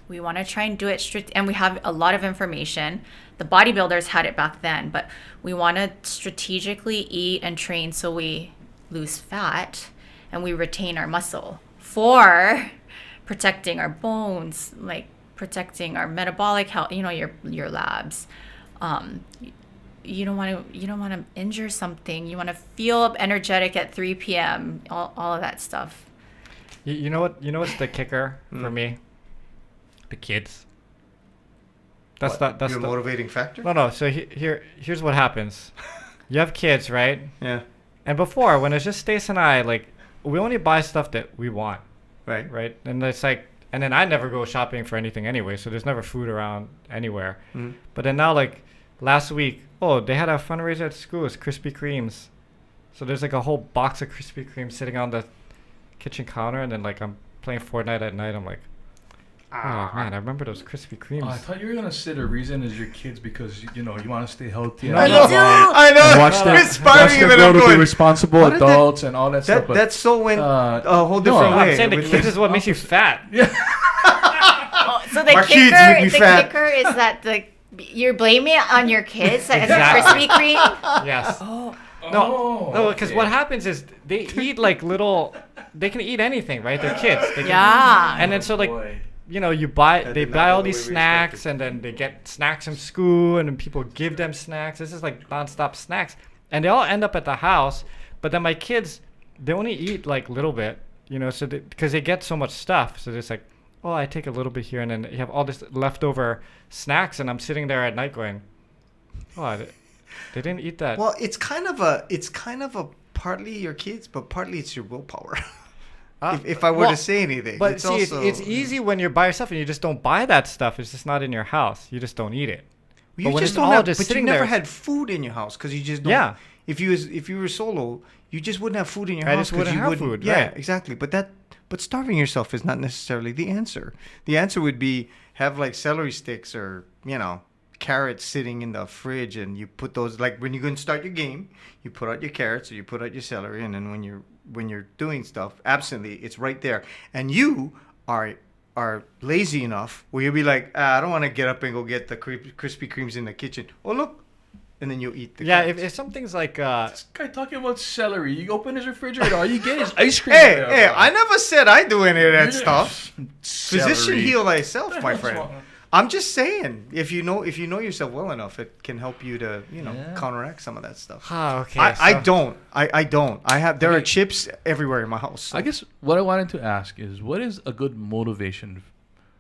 we want to try and do it and we have a lot of information. The bodybuilders had it back then, but we want to strategically eat and train so we lose fat and we retain our muscle for protecting our bones, like protecting our metabolic health, you know, your labs. You don't want to injure something. You want to feel energetic at 3 p.m. All of that stuff. You know what's the kicker for me? The kids. That's your motivating factor? No. So here's what happens. You have kids, right? Yeah. And before, when it's just Stace and I, like, we only buy stuff that we want. Right. And it's like, and then I never go shopping for anything anyway, so there's never food around anywhere. But then now, like, last week, they had a fundraiser at school. It's Krispy Kremes. So there's like a whole box of Krispy Kremes sitting on the kitchen counter, and then like I'm playing Fortnite at night. I'm like, oh man, I remember those Krispy Kremes. I thought you were gonna say the reason is your kids because you want to stay healthy. And I know. Watch them inspiring grow to be responsible adults and all that stuff. But that so went a whole different way. I'm saying the kids is what makes you fat. Yeah. So the kicker is that you're blaming it on your kids as a Krispy Kreme? Yes. Oh. No, because what happens is they eat like they can eat anything, right? They're kids. And then so like, they buy all these snacks, and then they get snacks from school, and then people give them snacks. This is like nonstop snacks. And they all end up at the house. But then my kids, they only eat like little bit, You know, so because they get so much stuff, so it's like, oh, I take a little bit here, and then you have all this leftover snacks, and I'm sitting there at night going, oh, they didn't eat that. Well, it's kind of a partly your kids, but partly it's your willpower. If I were to say anything, but it's see, also, it's easy when you're by yourself and you just don't buy that stuff. It's just not in your house. You just don't eat it. You but when just it's don't all have. just But you sitting never there, had food in your house because you just don't. Yeah. If you were solo, you just wouldn't have food in your I house just wouldn't you have food, Yeah, right. exactly. But starving yourself is not necessarily the answer. The answer would be have like celery sticks or carrots sitting in the fridge, and you put those, like when you go and start your game, you put out your carrots or you put out your celery, and then when you're doing stuff absently, it's right there. And you are lazy enough where you'll be like, I don't want to get up and go get the Krispy Kremes in the kitchen. Oh look, and then you'll eat the yeah. carrots. If something's like This guy talking about celery. You open his refrigerator, all you get is ice cream. Hey, I never said I do any of that Yeah. stuff. Physician Celery. heal thyself, my What's friend. wrong? I'm just saying, if you know yourself well enough, it can help you to Yeah. counteract some of that stuff. okay. I don't. There are Okay. chips everywhere in my house. So. I guess what I wanted to ask is, what is a good motivation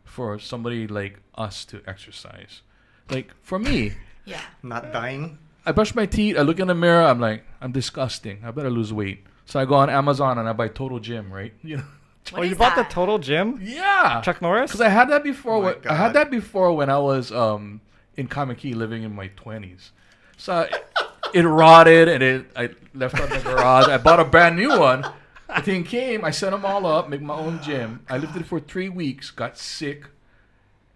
for somebody like us to exercise? Like for me, Yeah. Not dying. I brush my teeth, I look in the mirror, I'm like, I'm disgusting. I better lose weight. So I go on Amazon and I buy Total Gym, right? You know. Oh, What you is bought the that? Total Gym? Yeah. Chuck Norris? Because I had that before. Oh my I had God. that before when I was in Kamaki living in my 20s. So it rotted and I left it in the garage. I bought a brand new one. The thing came. I set them all up, make my own gym. I lived it for 3 weeks, got sick.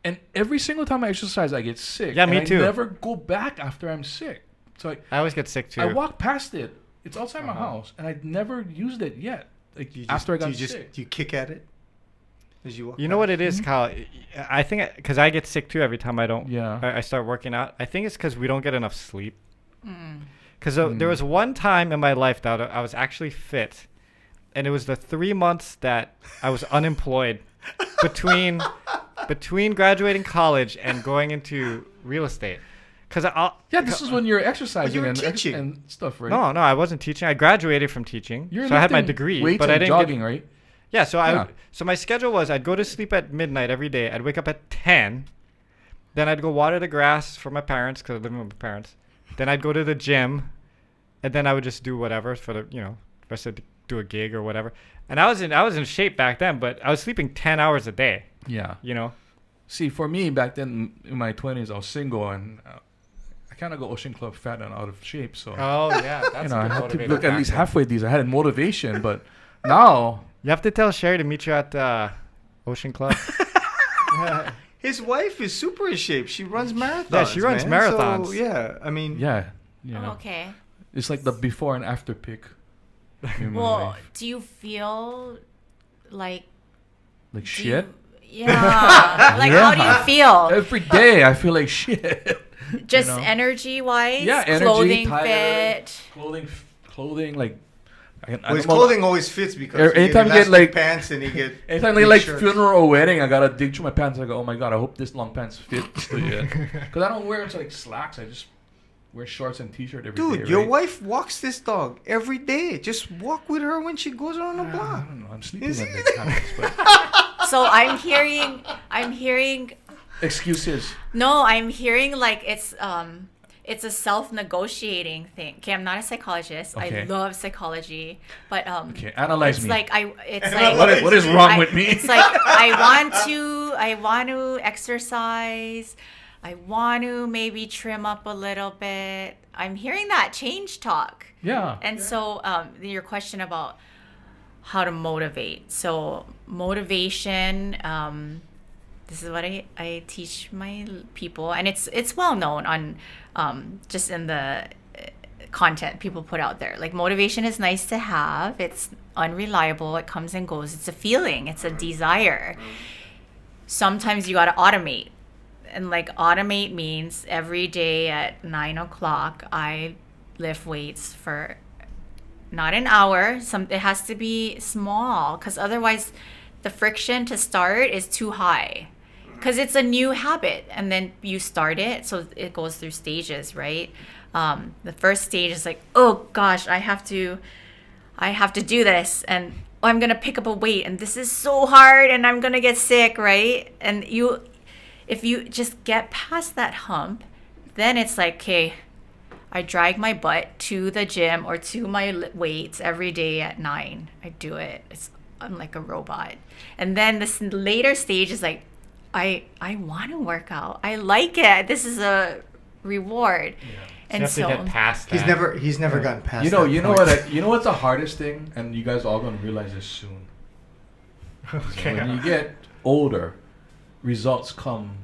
And every single time I exercise, I get sick. Yeah, and me too. I never go back after I'm sick. So I always get sick too. I walk past it. It's outside my house. And I'd never used it yet. Like after I got sick. You kick at it as you walk. You know what it is, Kyle? I think because I get sick too every time I don't. Yeah. I start working out. I think it's because we don't get enough sleep. Because there was one time in my life that I was actually fit, and it was the 3 months that I was unemployed between graduating college and going into real estate. Yeah, this is when you're exercising were and teaching. and stuff, right? No, I wasn't teaching. I graduated from teaching, You're so I had my lifting degree, weights but I and didn't jogging, get, right? Yeah, so Yeah. so my schedule was I'd go to sleep at midnight every day. I'd wake up at 10. Then I'd go water the grass for my parents because I live with my parents. Then I'd go to the gym, and then I would just do whatever for the rest of do a gig or whatever. And I was in shape back then, but I was sleeping 10 hours a day. Yeah. You know. See, for me back then in my 20s, I was single and I kind of got Ocean Club fat and out of shape. So Oh yeah, that's I a good had to motivator look at back least then. halfway decent. I had motivation, but now You have to tell Sherry to meet you at Ocean Club. His wife is super in shape. She runs marathons. Yeah, she runs man. marathons. So, yeah, I mean, yeah, Oh, okay. it's like the before and after pic. in my Well, life. do you feel like Like do shit. you- yeah. Like how do you feel? Every day I feel like shit. Just know? energy wise? Yeah, energy, Clothing tired. fit. Clothing like. well, his clothing always fits because Anytime you you get, like- pants and you get Anytime they big like shirts. funeral or wedding, I gotta dig through my pants. I go, oh my god, I hope this long pants fit. Because I don't wear like slacks. I just wear shorts and t-shirt every day. Dude, your right? wife walks this dog every day. Just walk with her when she goes around the I block. don't know. I'm sleeping Is when it? that happens. But So I'm hearing excuses. no, I'm hearing like it's a self-negotiating thing. Okay, I'm not a psychologist. Okay. I love psychology, but Okay, analyze it's me. like it's Analyze like What is wrong I- with me? It's like I want to exercise. I want to maybe trim up a little bit. I'm hearing that change talk. Yeah. And so your question about how to motivate. So motivation, this is what I teach my people, and it's well known on just in the content people put out there. Like motivation is nice to have. It's unreliable. It comes and goes. It's a feeling. It's a desire. Sometimes you got to automate. And like automate means every day at 9 o'clock, I lift weights for not an hour. It has to be small because otherwise the friction to start is too high because it's a new habit and then you start it. So it goes through stages, right? The first stage is like, oh gosh, I have to do this. And oh, I'm gonna pick up a weight and this is so hard and I'm gonna get sick, right? And if you just get past that hump, then it's like, okay, I drag my butt to the gym or to my weights every day at 9. I do it. I'm like a robot. And then this later stage is like, I want to work out. I like it. This is a reward. Yeah. And you have to get past that. He's never gotten past. You know what's the hardest thing, and you guys are all gonna realize this soon. Okay. When you get older, results come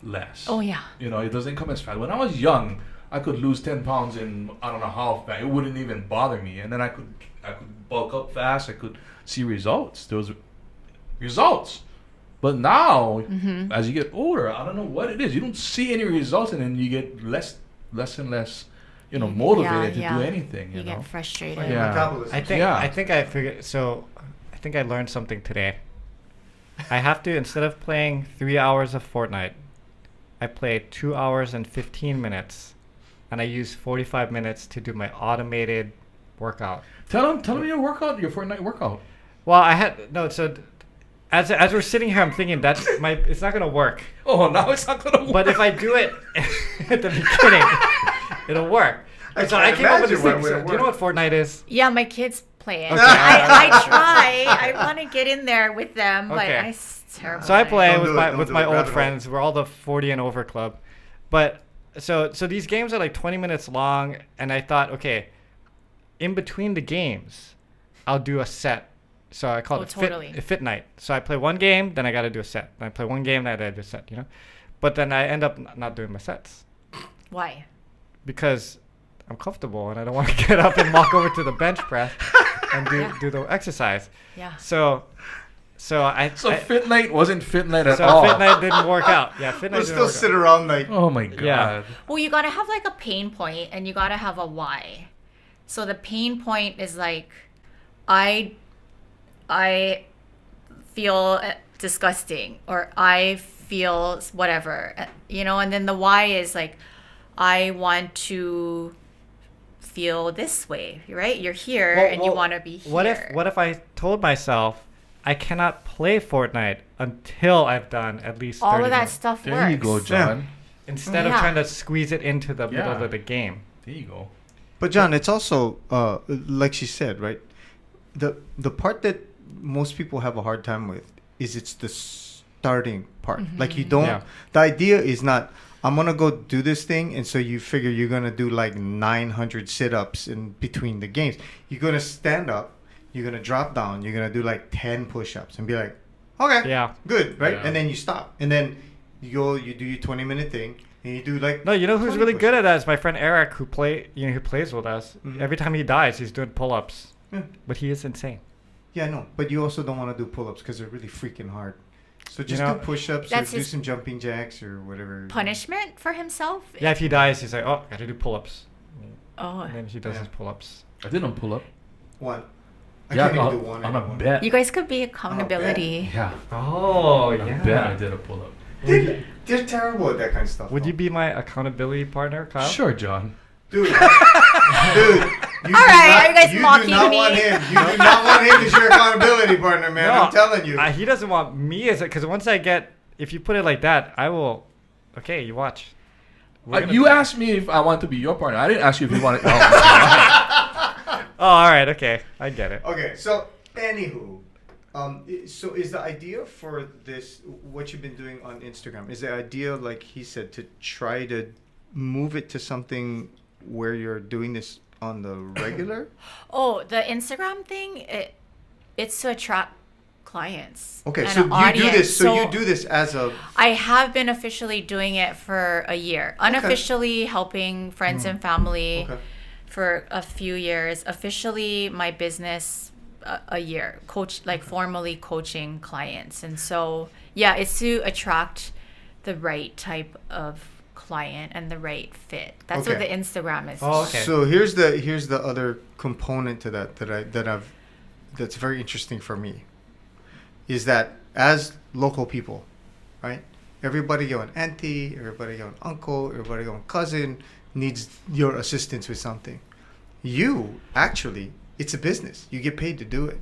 less. Oh yeah. You know, it doesn't come as fast. When I was young, I could lose 10 pounds in I don't know how fast. It wouldn't even bother me, and then I could bulk up fast. I could see results. There was results. But now, as you get older, I don't know what it is. You don't see any results, and then you get less and less, motivated to do anything. You know? get frustrated. Yeah. I think I figured. So, I think I learned something today. I have to, instead of playing 3 hours of Fortnite, I play 2 hours and 15 minutes, and I use 45 minutes to do my automated workout. Tell them your workout, your Fortnite workout. Well, I had no. So, as we're sitting here, I'm thinking it's not gonna work. Oh, now it's not gonna work. But if I do it at the beginning, it'll work. So I came up with this thing. So, do you know what Fortnite is? Yeah, my kids play it. Okay. I try. I want to get in there with them, but Okay. it's terrible. So I play Don't do it, with don't my do it. old Rabbit hole. friends. We're all the 40 and over club. But so these games are like 20 minutes long, and I thought, okay, in between the games, I'll do a set. So I call it fit night. So I play one game, then I got to do a set. Then I play one game, then I got to do a set, But then I end up not doing my sets Why? because I'm comfortable and I don't want to get up and walk over to the bench press and do the exercise. Yeah. So Fit Night wasn't Fit Night at So all. Fit Night didn't work out. Yeah, Fit Night We'll didn't still work sit out. around like. Oh my god. Yeah. Well, you gotta have like a pain point, and you gotta have a why. So the pain point is like, I feel disgusting, or I feel whatever, and then the why is like, I want to feel this way, right? You're here and you want to be here. What if I told myself I cannot play Fortnite until I've done at least 30 all of that minutes, stuff There works. you go, John. instead of Yeah. trying to squeeze it into the middle Yeah. of the game? There you go. But John, it's also like she said, right? The part that most people have a hard time with is it's the starting part. Like you don't. Yeah. The idea is not, I'm gonna go do this thing, and so you figure you're gonna do like 900 sit-ups in between the games. You're gonna stand up, you're gonna drop down, you're gonna do like 10 push-ups, and be like, okay, Yeah. good, right? Yeah. And then you stop, and then you do your 20-minute thing, and you do like. No, you know who's 20 really good at push-ups. that is my friend Eric, who plays with us. Mhm. Every time he dies, he's doing pull-ups, Yeah. but he is insane. Yeah, no, but you also don't want to do pull-ups because they're really freaking hard. So just know, do push-ups or that's do his some jumping jacks or whatever. punishment for himself. Yeah, if he dies, he's like, oh, gotta do pull-ups, Oh, and then he does Yeah. his pull-ups. I didn't pull up. One. I Yeah, can't even do one on a anymore. bet. you guys could be accountability. Yeah. Oh, On a bet I did a pull up. They're terrible at that kind of stuff. Would though. you be my accountability partner, Kyle? Sure, John. Dude, you All right, are you guys mocking do not me? want him. You do not want him as your accountability partner, man. No, I'm telling you. He doesn't want me as because once I get, if you put it like that, I will. Okay, you watch. You asked me if I want to be your partner. I didn't ask you if you wanted. Oh, all right. Okay, I get it. Okay, so anywho, so is the idea for this what you've been doing on Instagram? Is the idea, like he said, to try to move it to something where you're doing this on the regular? Oh, the Instagram thing, it's to attract clients. Okay, and so an you do audience. this. So you do this as a. I have been officially doing it for a year. Unofficially helping friends and family Okay. for a few years. Officially, my business a year. Formally coaching clients. And so, yeah, it's to attract the right type of client and the right fit. That's what the Okay. Instagram is. Oh, okay. So here's the other component to that's very interesting for me, is that as local people, right? Everybody going auntie, everybody going uncle, everybody going cousin needs your assistance with something. You actually, it's a business. You get paid to do it.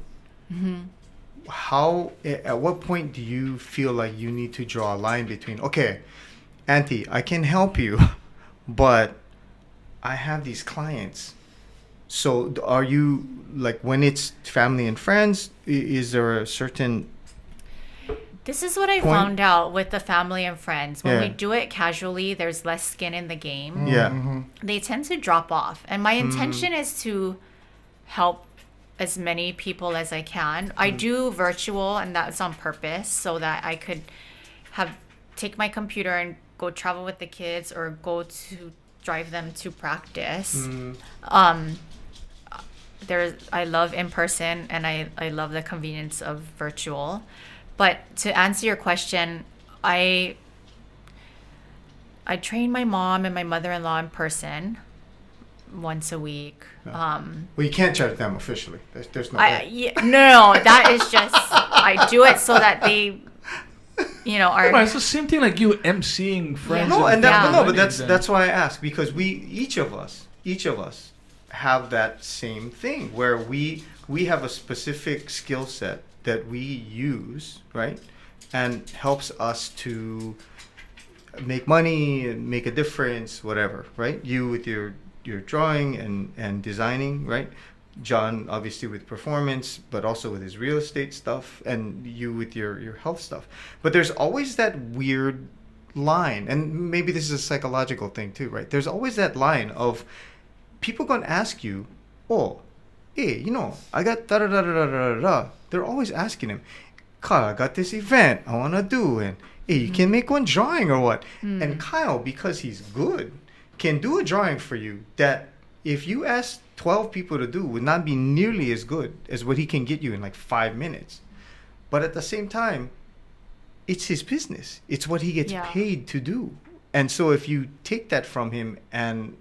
how, at what point do you feel like you need to draw a line between, okay, Auntie, I can help you, but I have these clients. So are you, like, when it's family and friends, is there a certain This is what I point? found out with the family and friends. When Yeah. we do it casually, there's less skin in the game. Yeah. They tend to drop off. And my intention is to help as many people as I can. I do virtual, and that's on purpose so that I could take my computer and go travel with the kids or go to drive them to practice. I love in person, and I love the convenience of virtual. But to answer your question, I train my mom and my mother-in-law in person once a week. Well, you can't charge them officially. There's no way. No, that is just I do it so that they, are. Right, it's the same thing like you emceeing friends. No, and Yeah. but that's why I ask, because each of us have that same thing where we have a specific skill set that we use, right, and helps us to make money and make a difference, whatever, right? You with your drawing and designing, right? John obviously with performance, but also with his real estate stuff, and you with your health stuff. But there's always that weird line, and maybe this is a psychological thing too, right? There's always that line of people gonna ask you, oh, hey, I got da da da da da da da. They're always asking him, Kyle, I got this event I wanna do, and hey, you can make one drawing or what? And Kyle, because he's good, can do a drawing for you that if you ask 12 people to do would not be nearly as good as what he can get you in like 5 minutes. But at the same time, it's his business. It's what he gets paid to do. And so if you take that from him and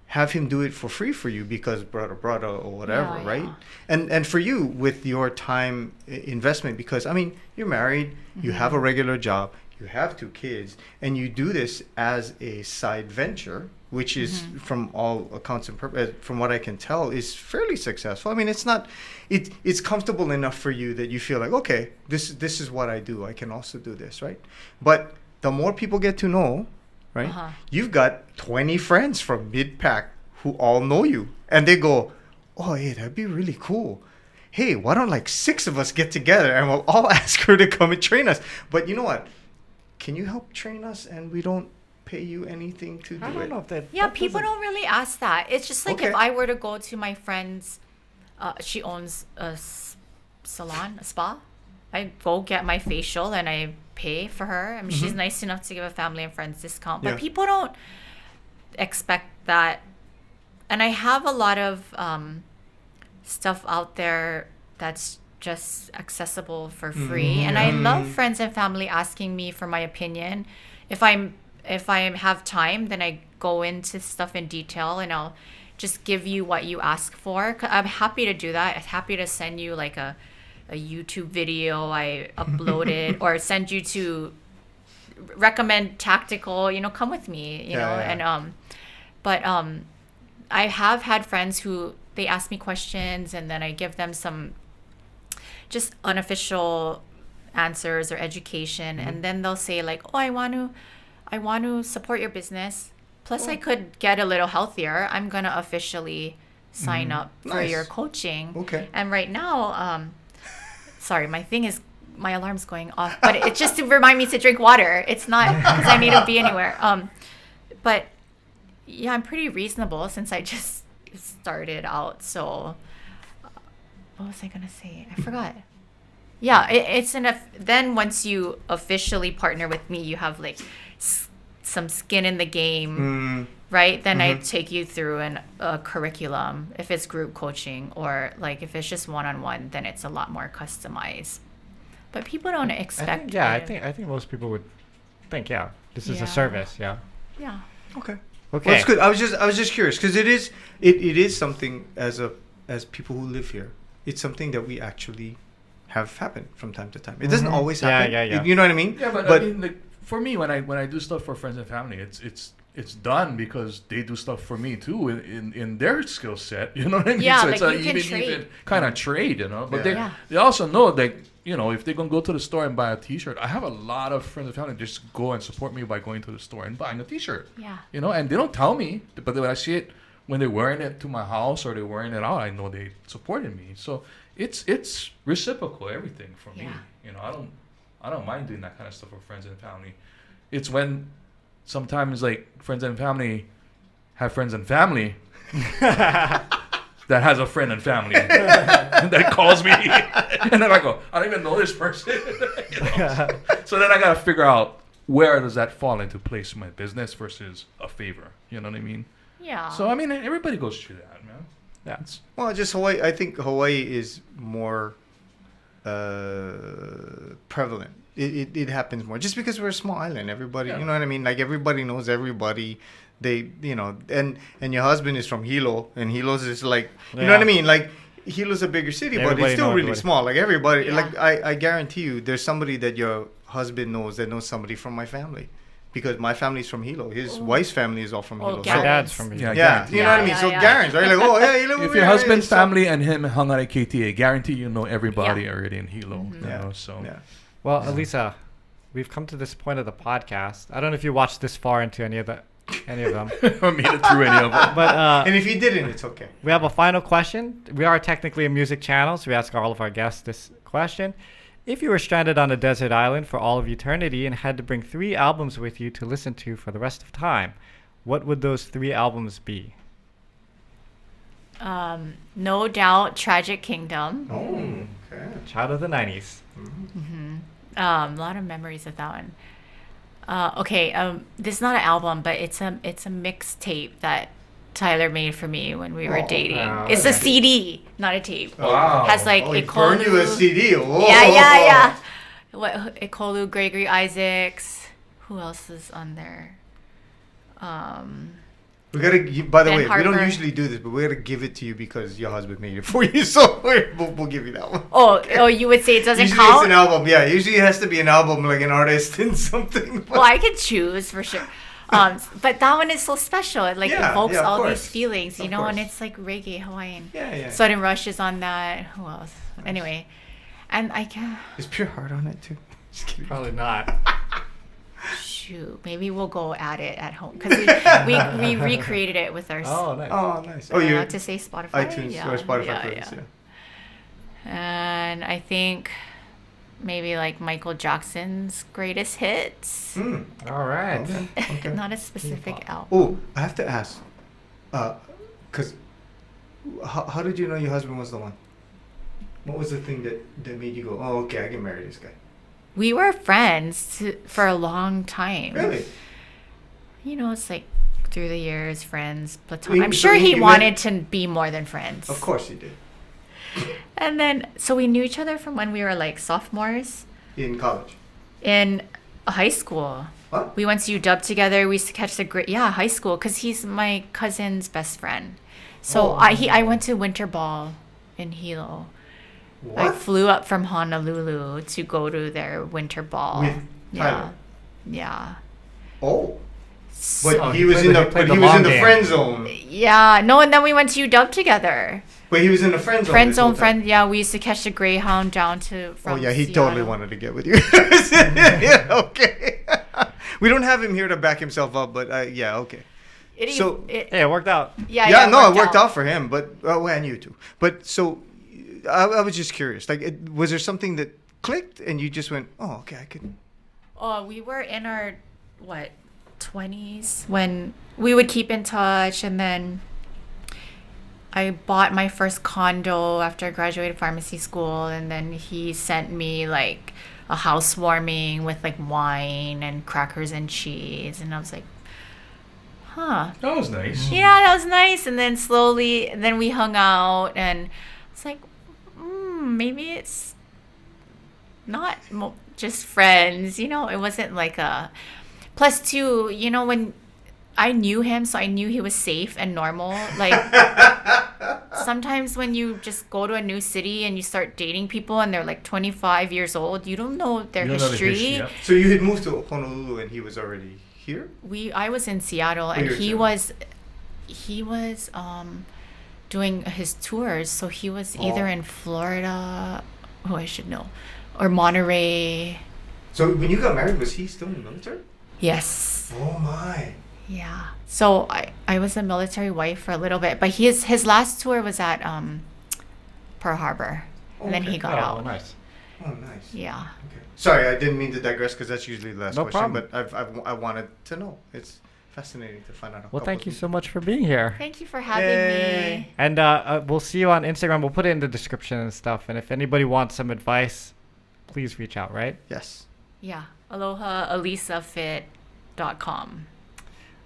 have him do it for free for you because brother or whatever, right? And for you with your time investment, because I mean, you're married, you have a regular job, you have 2 kids, and you do this as a side venture, which is from all accounts and purposes, from what I can tell, is fairly successful. I mean, it's comfortable enough for you that you feel like, okay, this is what I do. I can also do this, right? But the more people get to know, right? You've got 20 friends from mid-pack who all know you, and they go, oh, hey, that'd be really cool. Hey, why don't like 6 of us get together and we'll all ask her to come and train us? But you know what? Can you help train us and we don't pay you anything to do it? I don't know if that. Yeah, that people doesn't- don't really ask that. It's just like Okay. if I were to go to my friend's, she owns a salon, a spa. I go get my facial and I pay for her. I mean, she's nice enough to give a family and friends discount, but Yeah. people don't expect that. And I have a lot of stuff out there that's just accessible for free. And I love friends and family asking me for my opinion. If I have time, then I go into stuff in detail and I'll just give you what you ask for. I'm happy to do that. I'm happy to send you like a YouTube video I uploaded or send you to recommend tactical, come with me, you know, Yeah. And I have had friends who they ask me questions and then I give them some just unofficial answers or education, and then they'll say like, oh, I want to support your business, plus I could get a little healthier. I'm gonna officially sign up for Nice. your coaching. Okay. And right now, sorry, my alarm's going off, but it's just to remind me to drink water. It's not because I need to be anywhere. But yeah, I'm pretty reasonable since I just started out. So what was I gonna say? I forgot. Yeah, it's enough. Then once you officially partner with me, you have like some skin in the game, right? Then I take you through a curriculum. If it's group coaching or like if it's just one-on-one, then it's a lot more customized. But people don't expect. I think most people would think, this is Yeah. a service, yeah. Yeah. Okay. Okay. Well, it's good. I was just curious because it is something as people who live here. It's something that we actually have happen from time to time. It doesn't always Yeah, happen. yeah. You know what I mean? Yeah, but I mean, like for me, when I do stuff for friends and family, it's it's done because they do stuff for me too in their skill set. You know what I mean? Yeah, so like it's a you can even trade. kind of trade, you know. But Yeah. they also know that, you know, if they're gonna go to the store and buy a T-shirt, I have a lot of friends and family that just go and support me by going to the store and buying a T-shirt. Yeah. You know, and they don't tell me, but when I see it when they're wearing it to my house or they're wearing it out, I know they supported me. So it's reciprocal, everything for me. Yeah. You know, I don't mind doing that kind of stuff with friends and family. It's when sometimes like friends and family have friends and family that has a friend and family that calls me, and then I go, I don't even know this person. You know? So then I gotta figure out where does that fall into place in my business versus a favor. You know what I mean? Yeah. So I mean, everybody goes through that, man. Yeah. Well, just Hawaii. I think Hawaii is more prevalent. It happens more just because we're a small island. Everybody, you know what I mean? Like everybody knows everybody. They, you know, and your husband is from Hilo, and Hilo's is like, you know what I mean? Like Hilo's a bigger city, but Everybody it's still knows really everybody. small. Like everybody, Yeah. like I guarantee you, there's somebody that your husband knows that knows somebody from my family, because my family's from Hilo. His wife's family is all from Oh, Hilo. My Garrett's. dad's from here. Yeah, Yeah, guarantee. you know what I mean. Yeah, So yeah. Garen's, right? Like, oh, yeah, you live If over your here, husband's so- family and him hung out at KTA, guarantee you know everybody Yeah. already in Hilo. You Yeah. know, so Yeah. Well, Alyssa, we've come to this point of the podcast. I don't know if you watched this far into any of them, I made it through any of them. but And if you didn't, it's okay. we have a final question. We are technically a music channel, so we ask all of our guests this question. If you were stranded on a desert island for all of eternity and had to bring 3 albums with you to listen to for the rest of time, what would those 3 albums be? No doubt, Tragic Kingdom. Oh, okay. Child of the 90s. A lot of memories of that one. This is not an album, but it's a mixtape that Tyler made for me when we were Oh, dating. wow. It's a CD, not a tape. Wow. Has like Oh, he burned you a CD. Oh. yeah. What Ikolu, Gregory Isaacs. Who else is on there? We gotta. By the Ben way, we don't Harper. usually do this, but we gotta give it to you because your husband made it for you. So we'll give you that one. Oh, you would say it doesn't Usually it's count? an album. Yeah, usually it has to be an album, like an artist and something. Well, I could choose for sure. But that one is so special. It like Yeah, evokes yeah, of all course. these feelings, you Of know, and course. it's like reggae Hawaiian. Yeah. Sudden Rush is on that. Who else? Anyway, and I can Is Pure Heart on it too? Just kidding. Probably not. shoot. Maybe we'll go at it at home because we recreated it with our. Oh, nice. Oh, nice. Am Oh, I you allowed to say Spotify? iTunes Yeah, or Spotify yeah, playlist. yeah. Yeah. And I think maybe like Michael Jackson's greatest hits. Hmm. All right. Okay. Not a specific album. Oh, I have to ask, because how did you know your husband was the one? What was the thing that made you go, oh, okay, I can marry this guy? We were friends for a long time. Really? You know, it's like through the years, friends, platonic. Wait, I'm so sure he you wanted to be more than friends. Of course you did. And then, so we knew each other from when we were like sophomores In college. in high school. What? We went to UW together. We used to catch the high school, because he's my cousin's best friend. So Oh. I went to winter ball in Hilo. I What? flew up from Honolulu to go to their winter ball. With yeah, Tyler? yeah. Oh. So, But he was in the long game. friend zone. yeah, no, and then we went to UW together. But he was in the friend zone. Friend this whole zone, time. friend. Yeah, we used to catch the Greyhound down to. Oh From yeah, he Seattle. totally wanted to get with you. Yeah, okay. We don't have him here to back himself up, but yeah, okay. Yeah, it worked out. Yeah, no, it worked out for him, but and you too. But so, I was just curious. Like, was there something that clicked, and you just went, "Oh, okay, I could." Oh, we were in our 20s when we would keep in touch, and then I bought my first condo after I graduated pharmacy school, and then he sent me like a housewarming with like wine and crackers and cheese, and I was like, huh. That was nice. Yeah, that was nice. And then slowly, then we hung out, and it's like, maybe it's not just friends. You know, it wasn't like a. Plus, two, you know, when I knew him, so I knew he was safe and normal. Like, sometimes when you just go to a new city and you start dating people and they're like 25 years old, you don't know their You don't know the history. history, yeah. So you had moved to Honolulu, and he was already here? I was in Seattle, and you're in he Seattle. was doing his tours. So he was either in Florida, oh, I should know, or Monterey. So when you got married, was he still in the military? Yes. Oh my. Yeah. So I was a military wife for a little bit, but his last tour was at Pearl Harbor, and then Okay. he got out. Nice. Oh, nice. Yeah. Okay. Sorry, I didn't mean to digress because that's usually the last No question. problem. But I wanted to know. It's fascinating to find out. Well, thank you so much for being here. Thank you for having Yay. me. And we'll see you on Instagram. We'll put it in the description and stuff. And if anybody wants some advice, please reach out, right? Yes. Yeah. Aloha, AlyssaFit.com.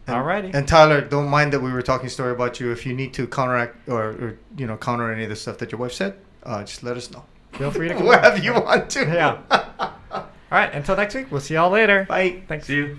Alrighty. And Tyler, don't mind that we were talking story about you. If you need to counteract or counter any of the stuff that your wife said, just let us know. Feel free to come Wherever you want to. Yeah. All right. Until next week. We'll see y'all later. Bye. Thanks. See you.